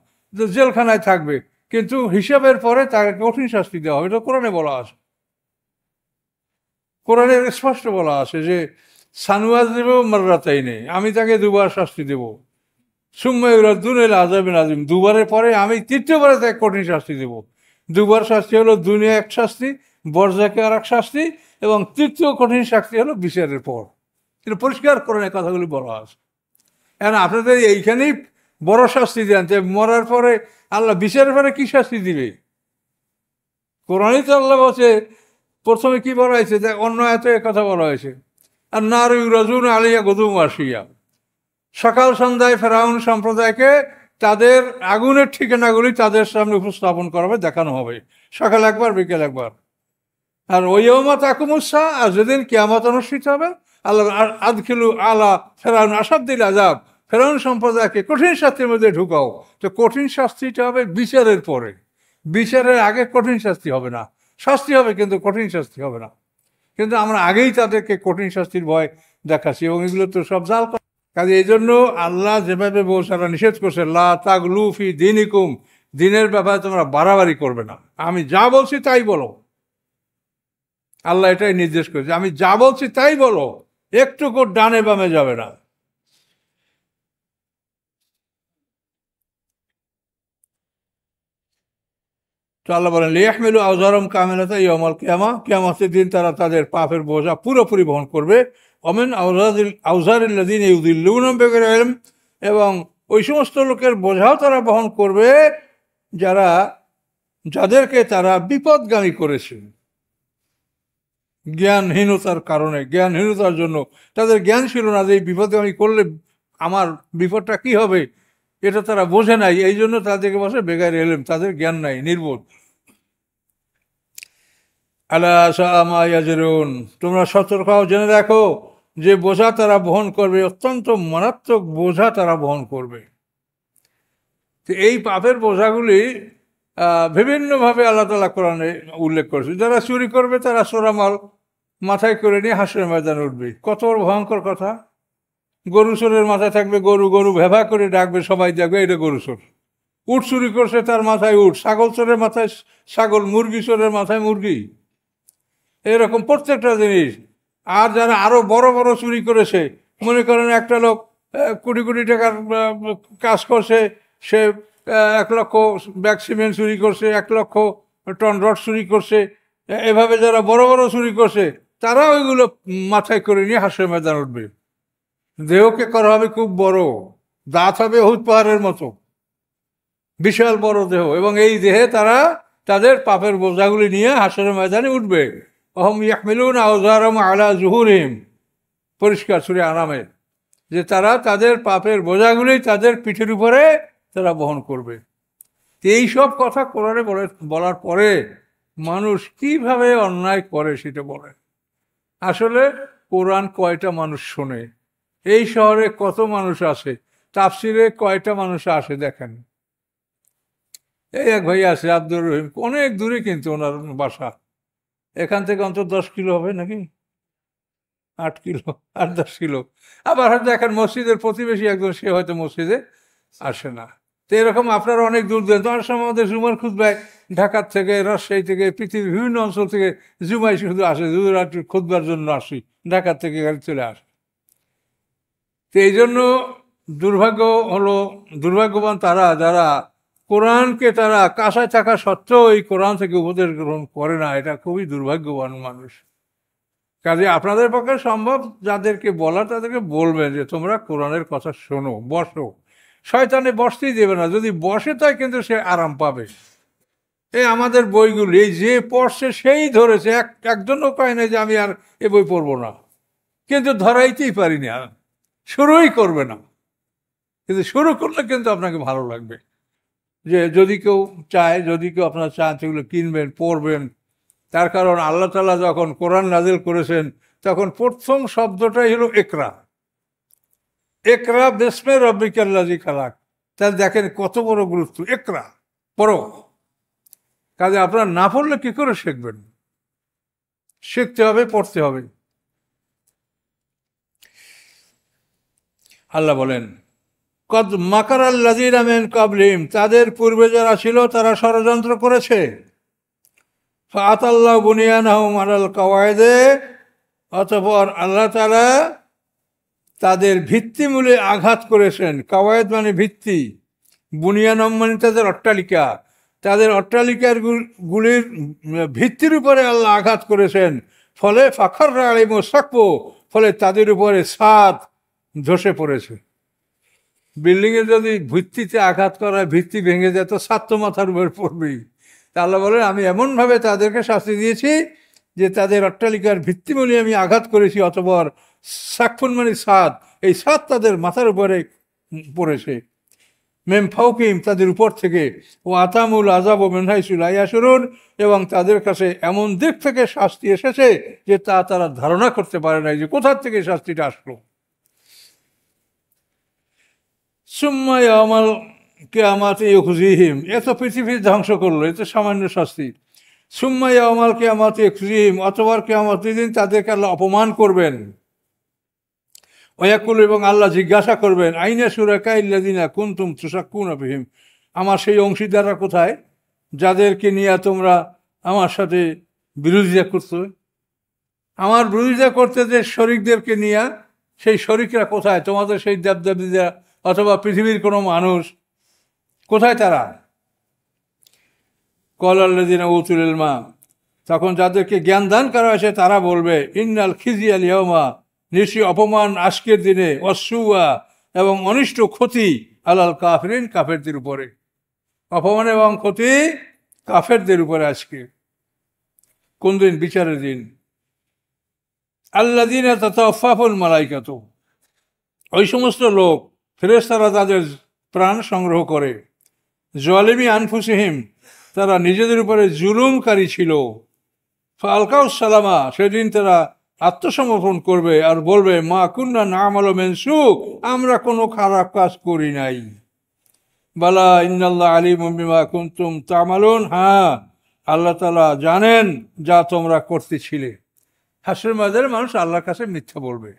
জেলখানায় থাকবে, কিন্তু হিসাবের পরে তাকে কঠিন শাস্তি দেওয়া হবে। এটা কোরআনে বলা আছে, কোরআনে স্পষ্ট বলা আছে যে সানুয়াজ দেব মাররাতাই নেই, আমি তাকে দুবার শাস্তি দেব। সুম্মায়ুরাদ্দুনা আযাবিন আযীম, দুবারের পরে আমি তৃতীয়বারে তাকে কঠিন শাস্তি দেব। দুবার শাস্তি হলো দুনিয়া এক শাস্তি, বরজাকে আর এক শাস্তি, এবং তৃতীয় কঠিন শাস্তি হলো বিচারের পর। কিন্তু পরিষ্কার কোরআনে কথাগুলি বলা আছে। এখন আপনাদের এইখানেই বড় শাস্তি দেন, যে মরার পরে আল্লাহ বিচারের পরে কি শাস্তি দিবে? কোরআনই তো আল্লাহ বলছে, প্রথমে কি বলা হয়েছে, অন্য এত কথা বলা হয়েছে, আর নারু ইউরাজুন আলিয়া গদুম আসিয়া, সকাল সন্ধ্যায় ফেরাউন সম্প্রদায়কে তাদের আগুনের ঠিকানাগুলি তাদের সামনে উপস্থাপন করা হবে, দেখানো হবে, সকাল একবার বিকেল একবার। আর ওইয়মা তাকুমুসা, আর যেদিন কিয়ামত অনুষ্ঠিত হবে, আল্লাহ আদখিলু আলা ফেরাউন আসাদ্দিল আযাব, ফেরাউন সম্প্রদায়কে কঠিন শাস্তির মধ্যে ঢুকাও। তো কঠিন শাস্তিটা হবে বিচারের পরে, বিচারের আগে কঠিন শাস্তি হবে না। শাস্তি হবে কিন্তু কঠিন শাস্তি হবে না। কিন্তু আমরা আগেই তাদেরকে কঠিন শাস্তির ভয় দেখাচ্ছি, এবং এগুলো তো সব জাল। কাজে এই জন্য আল্লাহ যেভাবে বলছে, নিষেধ করছে লা তাগলু ফি দীনিকুম, দিনের ব্যাপারে তোমরা বাড়াবাড়ি করবে না, আমি যা বলছি তাই বলো। আল্লাহ এটাই নির্দেশ করেছে, আমি যা বলছি তাই বলো, একটুকু ডানে বামে যাবে না। তো আল্লাহ বলেন লিয়াহমিলু আওজারহুম কামিলাতান ইয়াউমাল কিয়ামা, কিয়ামতের দিন তারা তাদের পাপের বোঝা পুরোপুরি বহন করবে। ওমিন আওজারিল্লাযিনা ইউদিল্লুনাহুম বিগাইরি ইলম, এবং ওই সমস্ত লোকের বোঝাও তারা বহন করবে যাদেরকে তারা বিপদগামী করেছে জ্ঞানহীনতার কারণে, জ্ঞানহীনতার জন্য। তাদের জ্ঞান ছিল না যে এই বিপদগামী করলে আমার বিপদটা কি হবে, এটা তারা বোঝে নাই, এই জন্য তাদেরকে বসে বেগাইরি ইলম, তাদের জ্ঞান নাই, নির্বোধ। আলা সাআ মা ইয়াজিরুন, তোমরা সতর্ক হও, জেনে রাখো যে বোঝা তারা বহন করবে, অত্যন্ত মারাত্মক বোঝা তারা বহন করবে। তো এই পাপের বোঝাগুলি বিভিন্নভাবে আল্লাহ তাআলা কোরআনে উল্লেখ করেছে। যারা চুরি করবে তারা চোরামাল মাথায় করে নিয়ে হাসরের ময়দানে উঠবে। কত বড় ভয়ঙ্কর কথা! গরু চোরের মাথায় থাকবে গরু, গরু ভেভা করে ডাকবে, সবাই দেখবে এটা গরু চোর। উট চুরি করছে তার মাথায় উট, ছাগল চোরের মাথায় ছাগল, মুরগি চোরের মাথায় মুরগি, এরকম প্রত্যেকটা জিনিস। আর যারা আরো বড় বড় চুরি করেছে, মনে করেন একটা লোক কোটি কোটি টাকার কাজ করছে, সে 1,00,000 ব্যাগ সিমেন্ট চুরি করছে, 1,00,000 টন রড চুরি করছে, এভাবে যারা বড় বড় চুরি করছে তারা ওইগুলো মাথায় করে নিয়ে হাসরের ময়দান উঠবে। দেহকে করা হবে খুব বড়, দাঁত হবে অহুদ পাহাড়ের মতো, বিশাল বড় দেহ, এবং এই দেহে তারা তাদের পাপের বোঝাগুলি নিয়ে হাসরের ময়দানে উঠবে। অহম ইয়াহমিলুনা আওজারহুম আলা যুহুরিহিম, পরিষ্কার সূরা আনামে, যে তারা তাদের পাপের বোঝাগুলি তাদের পিঠের উপরে তারা বহন করবে। এই সব কথা কোরআনে বলার পরে মানুষ কিভাবে অন্যায় করে সেটা বলে। আসলে কোরআন কয়টা মানুষ শোনে? এই শহরে কত মানুষ আসে? তাফসিরে কয়টা মানুষ আসে দেখেন। এই এক ভাই আছে আব্দুর রহিম, অনেক দূরে কিন্তু ওনার বাসা, এখান থেকে অন্তত 10 কিলো হবে নাকি, 8 কিলো, 8-10 কিলো। আবার হয়তো এখন মসজিদের প্রতিবেশী একজন, সে হয়তো মসজিদে আসে না। তো এরকম আপনারা অনেক দূর দেন। অনেক সময় আমাদের জুমার খুতবায় ঢাকার থেকে, রাজশাহী থেকে, পৃথিবীর বিভিন্ন অঞ্চল থেকে জুমাই শুধু আসে, জুমার খুতবার জন্য আসি, ঢাকার থেকে গাড়ি চলে আসে। তো এই জন্য দুর্ভাগ্যবান তারা যারা কোরআনকে তারা কাছায় থাকা সত্ত্বেও এই কোরআন থেকে উপদেশ গ্রহণ করে না, এটা খুবই দুর্ভাগ্যবান মানুষ। কাজে আপনাদের পক্ষে সম্ভব যাদেরকে বলা তাদেরকে বলবেন যে তোমরা কোরআনের কথা শোনো, বসো। শয়তানে বসতেই দেবে না, যদি বসে তাই কিন্তু সে আরাম পাবে। এই আমাদের বইগুলি যে পড়ছে সেই ধরেছে, একজনও কয় না যে আমি আর এ বই পড়বো না, কিন্তু ধরাইতেই পারি না, শুরুই করবে না। কিন্তু শুরু করলে কিন্তু আপনাকে ভালো লাগবে। যে যদি কেউ চায়, যদি কেউ আপনারা চান সেগুলো কিনবেন, পড়বেন। তার কারণ আল্লাহ তাআলা যখন কোরআন নাজিল করেছেন তখন প্রথম শব্দটাই হলো ইকরা। ইকরা বিসমি রাব্বিকাল্লাযী খালাক। তাহলে দেখেন কত বড় গুরুত্ব, ইকরা, পড়ো। কাজে আপনারা না পড়লে কি করে শিখবেন? শিখতে হবে, পড়তে হবে। আল্লাহ বলেন কদ মাকারাল্লাযীনা মিন ক্বাবলিহিম, তাদের পূর্বে যারা ছিল তারা ষড়যন্ত্র করেছে। ফাআতাল্লাহু বুনিয়ানাহুম আলাল কাওয়াইদে, অতঃপর আল্লাহ তাআলা তাদের ভিত্তিমূলে আঘাত করেছেন। কাওয়াইদ মানে ভিত্তি, বুনিয়ানম মানে তাদের অট্টালিকা, তাদের অট্টালিকার গুলির ভিত্তির উপরে আল্লাহ আঘাত করেছেন। ফলে ফাখাররা আলাইহিমুস সাকফ, ফলে তাদের উপরে ছাদ ধসে পড়েছে। বিল্ডিংয়ে যদি ভিত্তিতে আঘাত করা, ভিত্তি ভেঙে যায় তো ছাদ তো মাথার উপর পড়বেই। তা আল্লাহ বলেন আমি এমনভাবে তাদেরকে শাস্তি দিয়েছি যে তাদের অট্টালিকার ভিত্তিমূলে আমি আঘাত করেছি, অতঃপর সাকফুন মানে ছাদ, এই ছাদ তাদের মাথার উপরে পড়েছে। মেম ফাউকিম, তাদের উপর থেকে। ও আতামুল আযাব মিন হাইসু লা ইয়াশউরুন, এবং তাদের কাছে এমন দিক থেকে শাস্তি এসেছে যে তারা ধারণা করতে পারে নাই যে কোথা থেকে শাস্তিটা আসলো। সুম্মা ইয়াউমাল কিয়ামাতি ইউখজিহিম, এত পৃথিবী ধ্বংস করলো, এত সামান্য শাস্তি। সুম্মা ইয়াউমাল কিয়ামাতি ইউখজিহিম, অতঃপর কিয়ামতের দিন তাদেরকে আল্লাহ অপমান করবেন। ওয়াকুল, এবং আল্লাহ জিজ্ঞাসা করবেন আইনা শুরাকাইল্লাযীনা কুনতুম তুশাক্কুনা বিহিম, আমার সেই অংশীদাররা কোথায় যাদেরকে নিয়ে তোমরা আমার সাথে বিরোধিতা করতে? আমার বিরোধিতা করতে যে শরিকদেরকে নিয়ে, সেই শরিকরা কোথায়? তোমাদের সেই দেবদেবীরা অথবা পৃথিবীর কোনো মানুষ কোথায় তারা? কলাল্লাযিনা উতুল ইলমা, তখন যাদেরকে জ্ঞান দান করা হয়েছে তারা বলবে ইন্নাল খিজিয়াল ইয়াওমা, নিশ্চয়ই অপমান আজকের দিনে, অসুয়া এবং অনিষ্ট ক্ষতি আলাল কাফিরিন, কাফেরদের উপরে। অপমান এবং ক্ষতি কাফেরদের উপরে আজকে। কোন দিন? বিচারের দিন। আল্লাযিনা তাতাওয়াফাহুল মালাইকাতু, ওই সমস্ত লোক, ফেরেশতারা তাদের প্রাণ সংগ্রহ করে। জালিমি আনফুসিহিম, তারা নিজেদের উপরে জুলুমকারী ছিল। ফালকাউস সালামা, সেদিন তারা আত্মসমর্পণ করবে আর বলবে মা কুন্না না'মালু মিন সু, আমরা কোনো খারাপ কাজ করি নাই। বালা ইন্নাল্লাহ আলিমুম বিমা কুনতুম তা'মালুন, হ্যাঁ আল্লাহ তাআলা জানেন যা তোমরা করতেছিলে। হাসরের ময়দানে মানুষ আল্লাহর কাছে মিথ্যা বলবে।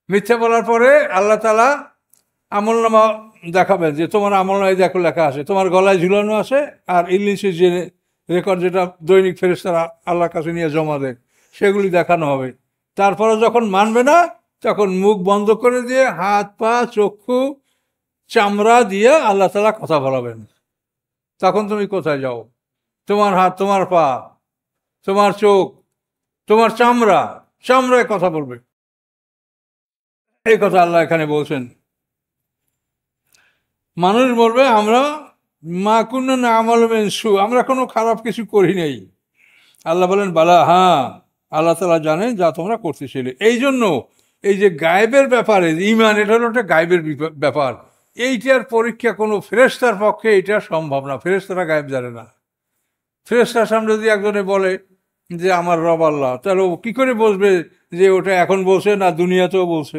মিথ্যা বলার পরে আল্লাহ তাআলা আমলনামা দেখাবেন যে তোমার আমলনামায় দেখো লেখা আছে, তোমার গলায় ঝুলানো আছে, আর ইংলিশের যে রেকর্ড, যেটা দৈনিক ফেরেশতারা আল্লাহর কাছে নিয়ে জমা দেয়, সেগুলি দেখানো হবে। তারপরে যখন মানবে না, তখন মুখ বন্ধ করে দিয়ে হাত পা চক্ষু চামড়া দিয়ে আল্লাহ তাআলা কথা বলাবেন। তখন তুমি কোথায় যাও? তোমার হাত, তোমার পা, তোমার চোখ, তোমার চামড়ায় কথা বলবে। এই কথা আল্লাহ এখানে বলছেন। মানুষ বলবে আমরা মা কুন্না না'মালু মিন সু, আমরা কোনো খারাপ কিছু করি নাই। আল্লাহ বলেন বালা, হ্যাঁ আল্লাহ তাআলা জানেন যা তোমরা করতেছিলে। এই জন্য এই যে গায়েবের ব্যাপারে ঈমান, এটা হলো একটা গায়েবের ব্যাপার। এইটার পরীক্ষা কোনো ফেরেশতার পক্ষে এটা সম্ভব না। ফেরেশতারা গায়েব জানে না। ফেরেশতার সামনে যদি একজনে বলে যে আমার রব আল্লাহ, তাহলে ও কী করে বুঝবে যে ওটা এখন বলছে না দুনিয়াতেও বলছে?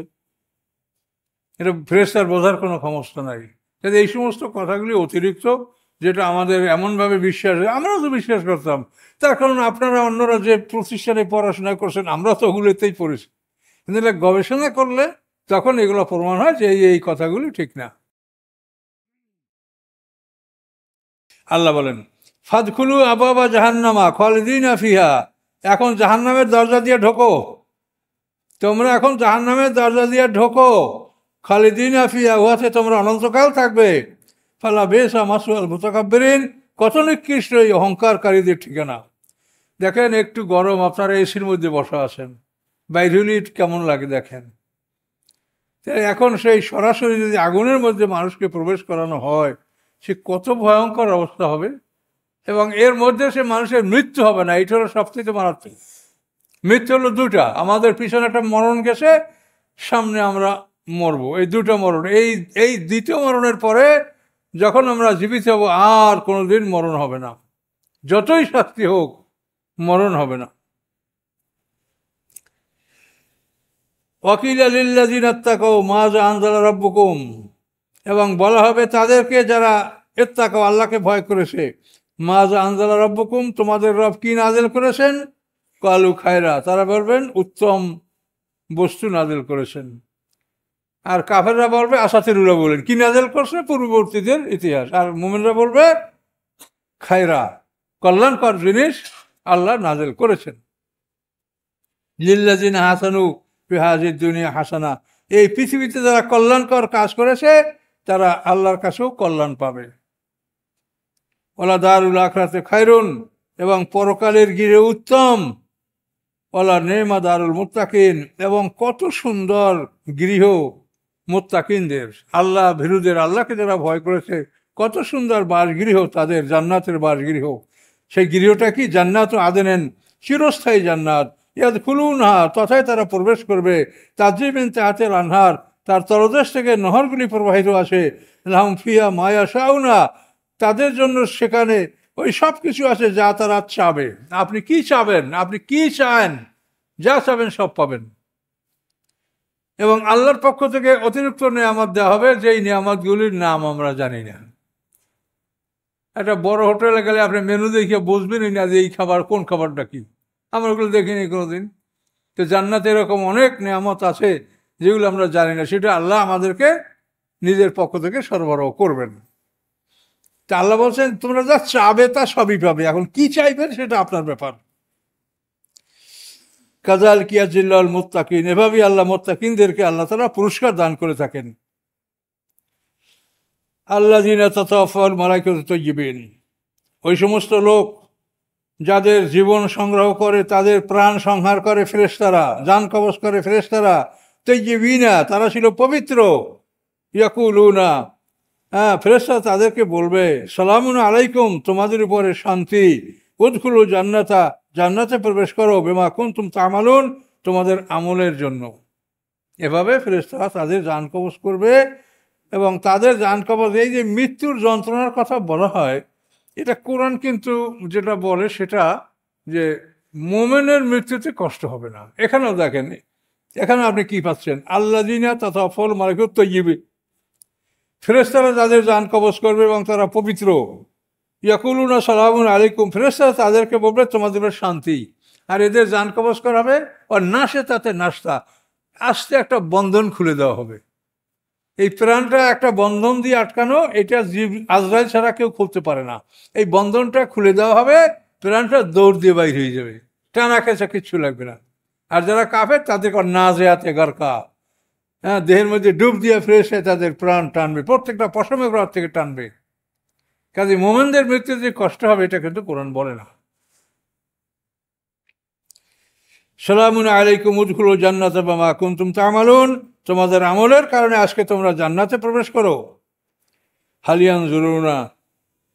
এটা ফেরেশতার বোঝার কোনো ক্ষমতা নাই। কিন্তু এই সমস্ত কথাগুলি অতিরিক্ত, যেটা আমাদের এমনভাবে বিশ্বাস, আমরাও তো বিশ্বাস করতাম। তার কারণ আপনারা অন্যরা যে প্রতিষ্ঠানে পড়াশোনা করছেন, আমরা তো ওগুলোতেই পড়েছি। কিন্তু এটা গবেষণা করলে তখন এগুলো প্রমাণ হয় যে এই কথাগুলি ঠিক না। আল্লাহ বলেন ফাদখুলু আবাবা জাহান্নামা খালিদিনা ফিহা, এখন জাহান্নামের দরজা দিয়ে ঢোকো, তোমরা এখন জাহান্নামের দরজা দিয়ে ঢোকো। খালিদিনা ফিহা, উহাতে তোমরা অনন্তকাল থাকবে। ফালা বেসা মাসওয়াল মুতাকাব্বিরিন, কত নিকৃষ্ট এই অহংকারকারীদের ঠিকানা। দেখেন একটু গরম, আপনারা এসির মধ্যে বসা আছেন, বাইরে কেমন লাগে দেখেন। এখন সেই সরাসরি যদি আগুনের মধ্যে মানুষকে প্রবেশ করানো হয়, সে কত ভয়ঙ্কর অবস্থা হবে। এবং এর মধ্যে সে মানুষের মৃত্যু হবে না, এটা হলো সবথেকে মারাত্মক। মৃত্যু হলো দুটা, আমাদের পিছনে একটা মরণ গেছে, সামনে আমরা মরবো, এই দুটো মরণ। এই দ্বিতীয় মরণের পরে যখন আমরা জীবিত হব, আর কোনোদিন মরণ হবে না, যতই শাস্তি হোক মরণ হবে না। ওয়াকিলা লিল্লাযিনা ইত্তাকাউ মাযা আনজালা রাব্বুকুম, এবং বলা হবে তাদেরকে যারা ইত্তাকাউ, আল্লাহকে ভয় করেছে, মাযা আনজালা রাব্বুকুম, তোমাদের রব কি নাযিল করেছেন? কালু খায়রা, তারা বলবেন উত্তম বস্তু নাযিল করেছেন। আর কাফেররা বলবে আসাতিরুল্লাহ, বলেন কি নাযিল করছে? পূর্ববর্তীদের ইতিহাস। আর মুমিনরা বলবে খায়রা, কল্যাণকর জিনিস আল্লাহ নাযিল করেছেন। লিল্লাযিনা হাসানু ফি হাযিহিদ দুনিয়া হাসানা, এই পৃথিবীতে যারা কল্যাণকর কাজ করেছে তারা আল্লাহর কাছেও কল্যাণ পাবে। ওয়ালা দারুল আখিরাতি খায়রুন, এবং পরকালের গৃহ উত্তম। ওয়ালা নেমা দারুল মুত্তাকিন, এবং কত সুন্দর গৃহ মুত্তাকিনদের, আল্লাহ ভীরুদের, আল্লাহকে যারা ভয় করেছে, কত সুন্দর বাসগৃহ তাদের, জান্নাতের বাসগৃহ। সেই গৃহটা কি? জান্নাত আদেনেন, চিরস্থায়ী জান্নাত। ইয়াদখুলুনহা, তথায় তারা প্রবেশ করবে। তাজরি মিন তাহতিল আনহার, তার তলদেশ থেকে নহরগুলি প্রবাহিত আছে। লাহুম ফিহা মা ইয়াশাউনা, তাদের জন্য সেখানে ওই সব কিছু আছে যা তারা চাবে। আপনি কি চাবেন? আপনি কি চান? যা চাবেন সব পাবেন। এবং আল্লাহর পক্ষ থেকে অতিরিক্ত নিয়ামত দেওয়া হবে, যেই নিয়ামতগুলির নাম আমরা জানি না। একটা বড় হোটেলে গেলে আপনি মেনু দেখে বুঝবেনই না যে এই খাবার কোন খাবারটা কি, আমরা ওগুলো দেখিনি কোনোদিন। তো জান্নাতে এরকম অনেক নিয়ামত আছে যেগুলো আমরা জানি না, সেটা আল্লাহ আমাদেরকে নিজের পক্ষ থেকে সরবরাহ করবেন। তা আল্লাহ বলছেন তোমরা যা চাবে তা সবই পাবে, এখন কি চাইবেন সেটা আপনার ব্যাপার। কাজাল কিয়াজিল্লাল মুত্তাকিন, এভাবেই আল্লাহ মুত্তাকিনদেরকে আল্লাহ তাআলা পুরস্কার দান করে থাকেন। আল্লাযিনা তাতাওয়াফাহুল মালায়েকাতু তাইয়্যিবিন, ওই সমস্ত লোক যাদের জীবন সংগ্রহ করে, তাদের প্রাণ সংহার করে ফেরেশতারা, জান কবজ করে ফেরেশতারা, তাইয়্যিবিনা, তারা ছিল পবিত্র। ইয়াকুলুনা, হ্যাঁ, ফেরেশতারা তাদেরকে বলবে সালামুন আলাইকুম, তোমাদের উপরে শান্তি, উদখুলু জান্নাতা, জান্নাতে প্রবেশ করো, বিমা কুনতুম তা'মালুন, তোমাদের আমলের জন্য। এভাবে ফেরেশতারা তাদের জান কবজ করবে। এবং তাদের জান কবজ, এই যে মৃত্যুর যন্ত্রণার কথা বলা হয়, এটা কোরআন কিন্তু যেটা বলে সেটা যে মোমেনের মৃত্যুতে কষ্ট হবে না। এখানেও দেখেন, এখানে আপনি কি পাচ্ছেন, আল্লাযিনা তাতাওয়াফাহুল মালায়েকাতু তাইয়্যিবিন, ফেরেশতারা তাদের জান কবজ করবে এবং তারা পবিত্র। ইয়াকুলুনা সালামুন আলাইকুম, ফেরেশতারা তাদেরকে বলবে তোমাদের শান্তি, আর এদের জান কবজ করা হবে। আর নাশে তাতে নাস্তা, আস্তে একটা বন্ধন খুলে দেওয়া হবে। এই প্রাণটা একটা বন্ধন দিয়ে আটকানো, এটা আজরাইল ছাড়া কেউ খুলতে পারে না। এই বন্ধনটা খুলে দেওয়া হবে, প্রাণটা দৌড় দিয়ে বাইর হয়ে যাবে, টানা খেঁচা কিচ্ছু লাগবে না। আর যারা কাফের তাদের নাজিয়াতে গারকা, হ্যাঁ, দেহের মধ্যে ডুব দিয়ে ফ্রেশ হয়ে তাদের প্রাণ টানবে, প্রত্যেকটা পশমের প্রাণ থেকে টানবে। কাজে মোমেনদের মৃত্যুতে যে কষ্ট হবে এটা কিন্তু কোরআন বলে না। সালামুন আলাইকুম উদখুলু জান্নাতা বিমা কুনতুম তা'মালুন, তোমাদের আমলের কারণে আজকে তোমরা জান্নাতে প্রবেশ করো। হাল ইয়ানজুরুনা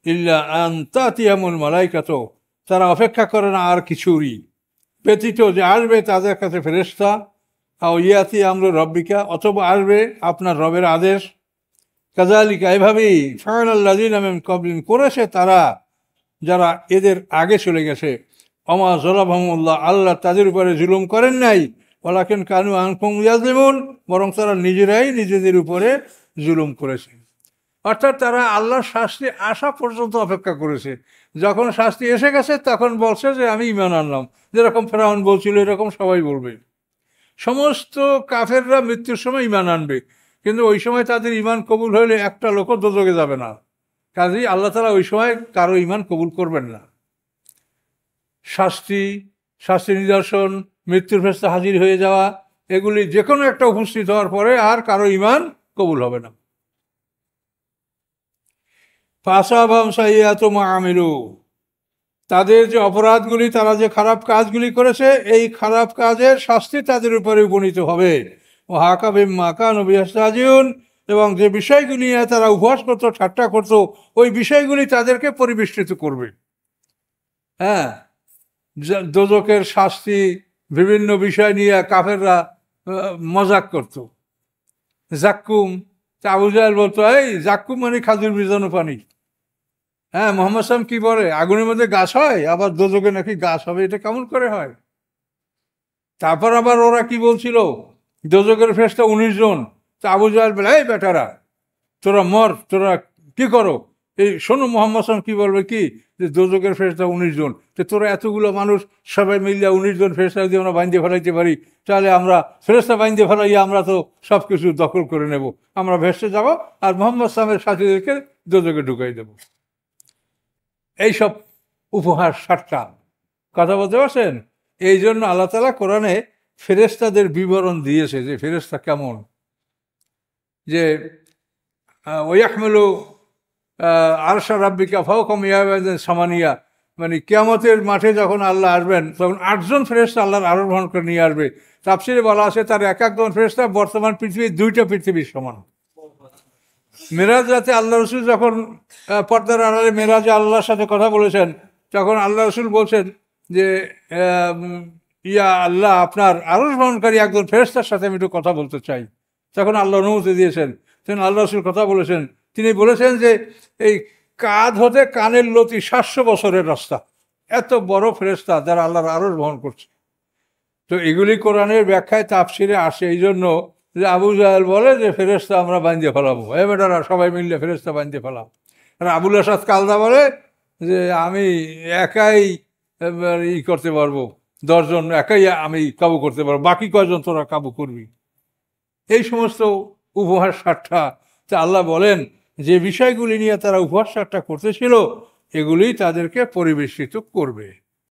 ইল্লা আন তাতিয়াহুমুল মালায়েকাতু, তারা অপেক্ষা করে না আর কিছুরই ব্যতীত যে আসবে তাদের কাছে ফেরেশতা, আও ইয়াতি আমরু রব্বিকা, অথবা আসবে আপনার রবের আদেশ। কাযালিকা, এভাবেই ফাআলাল্লাযিনা মিন ক্বাবলিহিম, করেছে তারা যারা এদের আগে চলে গেছে। ওমা যালামহুমুল্লাহ, আল্লাহ তাদের উপরে জুলুম করেন নাই, ওয়ালাকিন কানু আনফুসুহুম ইয়াজলিমুন, বরং তারা নিজেরাই নিজেদের উপরে জুলুম করেছে। অর্থাৎ তারা আল্লাহর শাস্তি আসা পর্যন্ত অপেক্ষা করেছে। যখন শাস্তি এসে গেছে তখন বলছে যে আমি ঈমান আনলাম, যেরকম ফেরাউন বলছিল এরকম সবাই বলবে। সমস্ত কাফেররা মৃত্যুর সময় ঈমান আনবে, কিন্তু ওই সময় তাদের ঈমান কবুল হলে একটা লোকও দোজখে যাবে না। কাজেই আল্লাহ তাআলা ওই সময় কারো ঈমান কবুল করবেন না। শাস্তি নিদর্শন, মৃত্যুর ফেরেশতা হাজির হয়ে যাওয়া, এগুলি যে কোনো একটা উপস্থিত হওয়ার পরে আর কারো ঈমান কবুল হবে না। ফাসাবাহুম সাইয়্যাতু মা আমিলু, তাদের যে অপরাধগুলি, তারা যে খারাপ কাজগুলি করেছে, এই খারাপ কাজের শাস্তি তাদের উপরে উপনীত হবে। ও হাকা বিমা কানু বিহি ইস্তাহজিউন, এবং যে বিষয়গুলি নিয়ে তারা উপহাস করতো, ঠাট্টা করতো, ওই বিষয়গুলি তাদেরকে পরিবেষ্টিত করবে। হ্যাঁ, দোজখের শাস্তি, বিভিন্ন বিষয় নিয়ে কাফেররা মজাক করত। জাক্কুম, আবু জাহেল বলতো এই জাক্কুম মানে খাজুর ভিজানো পানি। হ্যাঁ, মোহাম্মদ সাল্লাম কি বলে, আগুনের মধ্যে গাছ হয়, আবার দোজখে নাকি গাছ হবে, এটা কেমন করে হয়? তারপর আবার ওরা কি বলছিল, দোজখের ফেরেশতা 19 জন। তা আবু জাহেল বলে এই বেটারা, তোরা মর, তোরা কি করো, এই শোনো মোহাম্মদ সাল্লাম কি বলবে, কি যে দোজখের ফেরেশতা 19 জন, তো তোরা এতগুলো মানুষ সবাই মিলিয়ে 19 জন ফেরেশতা যদি আমরা বাইন্ধে ফেলাইতে পারি, তাহলে আমরা ফেরেশতা বাইন্ধে ফেলাইয়া আমরা তো সব কিছু দখল করে নেব, আমরা ভেসে যাব, আর মোহাম্মদ সাল্লামের সাথীদেরকে দোজখে ঢুকাই দেব। এইসব উপহাস ঠাট্টা কথা বলতে পারছেন। এই জন্য আল্লাহ তাআলা কোরআনে ফেরেশতাদের বিবরণ দিয়েছে যে ফেরেশতা কেমন, যে ওয়াহমিলু আরশা রাব্বিকা ফাওকাহুম ইয়াওমাইযিন সামানিয়া, মানে কিয়ামতের মাঠে যখন আল্লাহ আসবেন তখন 8 জন ফেরেশতা আল্লাহর আরোহণ করে নিয়ে আসবে। তাফসীরে বলা আছে তার এক একজন ফেরেশতা বর্তমান পৃথিবীর 2টা পৃথিবীর সমান। মেরাজ রাতে আল্লাহ রসুল যখন পর্দার আড়ালে মেরাজে আল্লাহর সাথে কথা বলেছেন, তখন আল্লাহ রসুল বলছেন যে ইয়া আল্লাহ, আপনার আরশ বহনকারী একজন ফেরেশতার সাথে আমি একটু কথা বলতে চাই। তখন আল্লাহ অনুমতি দিয়েছেন, তখন আল্লাহ রসুল কথা বলেছেন। তিনি বলেছেন যে এই কাঁধ হতে কানের লতি 700 বছরের রাস্তা, এত বড় ফেরেশতা যারা আল্লাহর আরশ বহন করছে। তো এগুলি কোরআনের ব্যাখ্যায় তাফসিরে আসে। এই জন্য যে আবু জাহেল বলে যে ফেরেশতা আমরা বাঁধতে ফেলাবো, এ বেটারা সবাই মিললে ফেরেশতা বাঁধতে ফেলাম। আর আবুল আসাদ কালদা বলে যে আমি একাই করতে পারবো, 10 জন একাই আমি কাবু করতে পারবো, বাকি কয়জন তোরা কাবু করবি। এই সমস্ত উপহাস ঠাট্টা। তা আল্লাহ বলেন যে বিষয়গুলি নিয়ে তারা উপহাসটা করতেছিল এগুলি তাদেরকে পরিবেশিত করবে।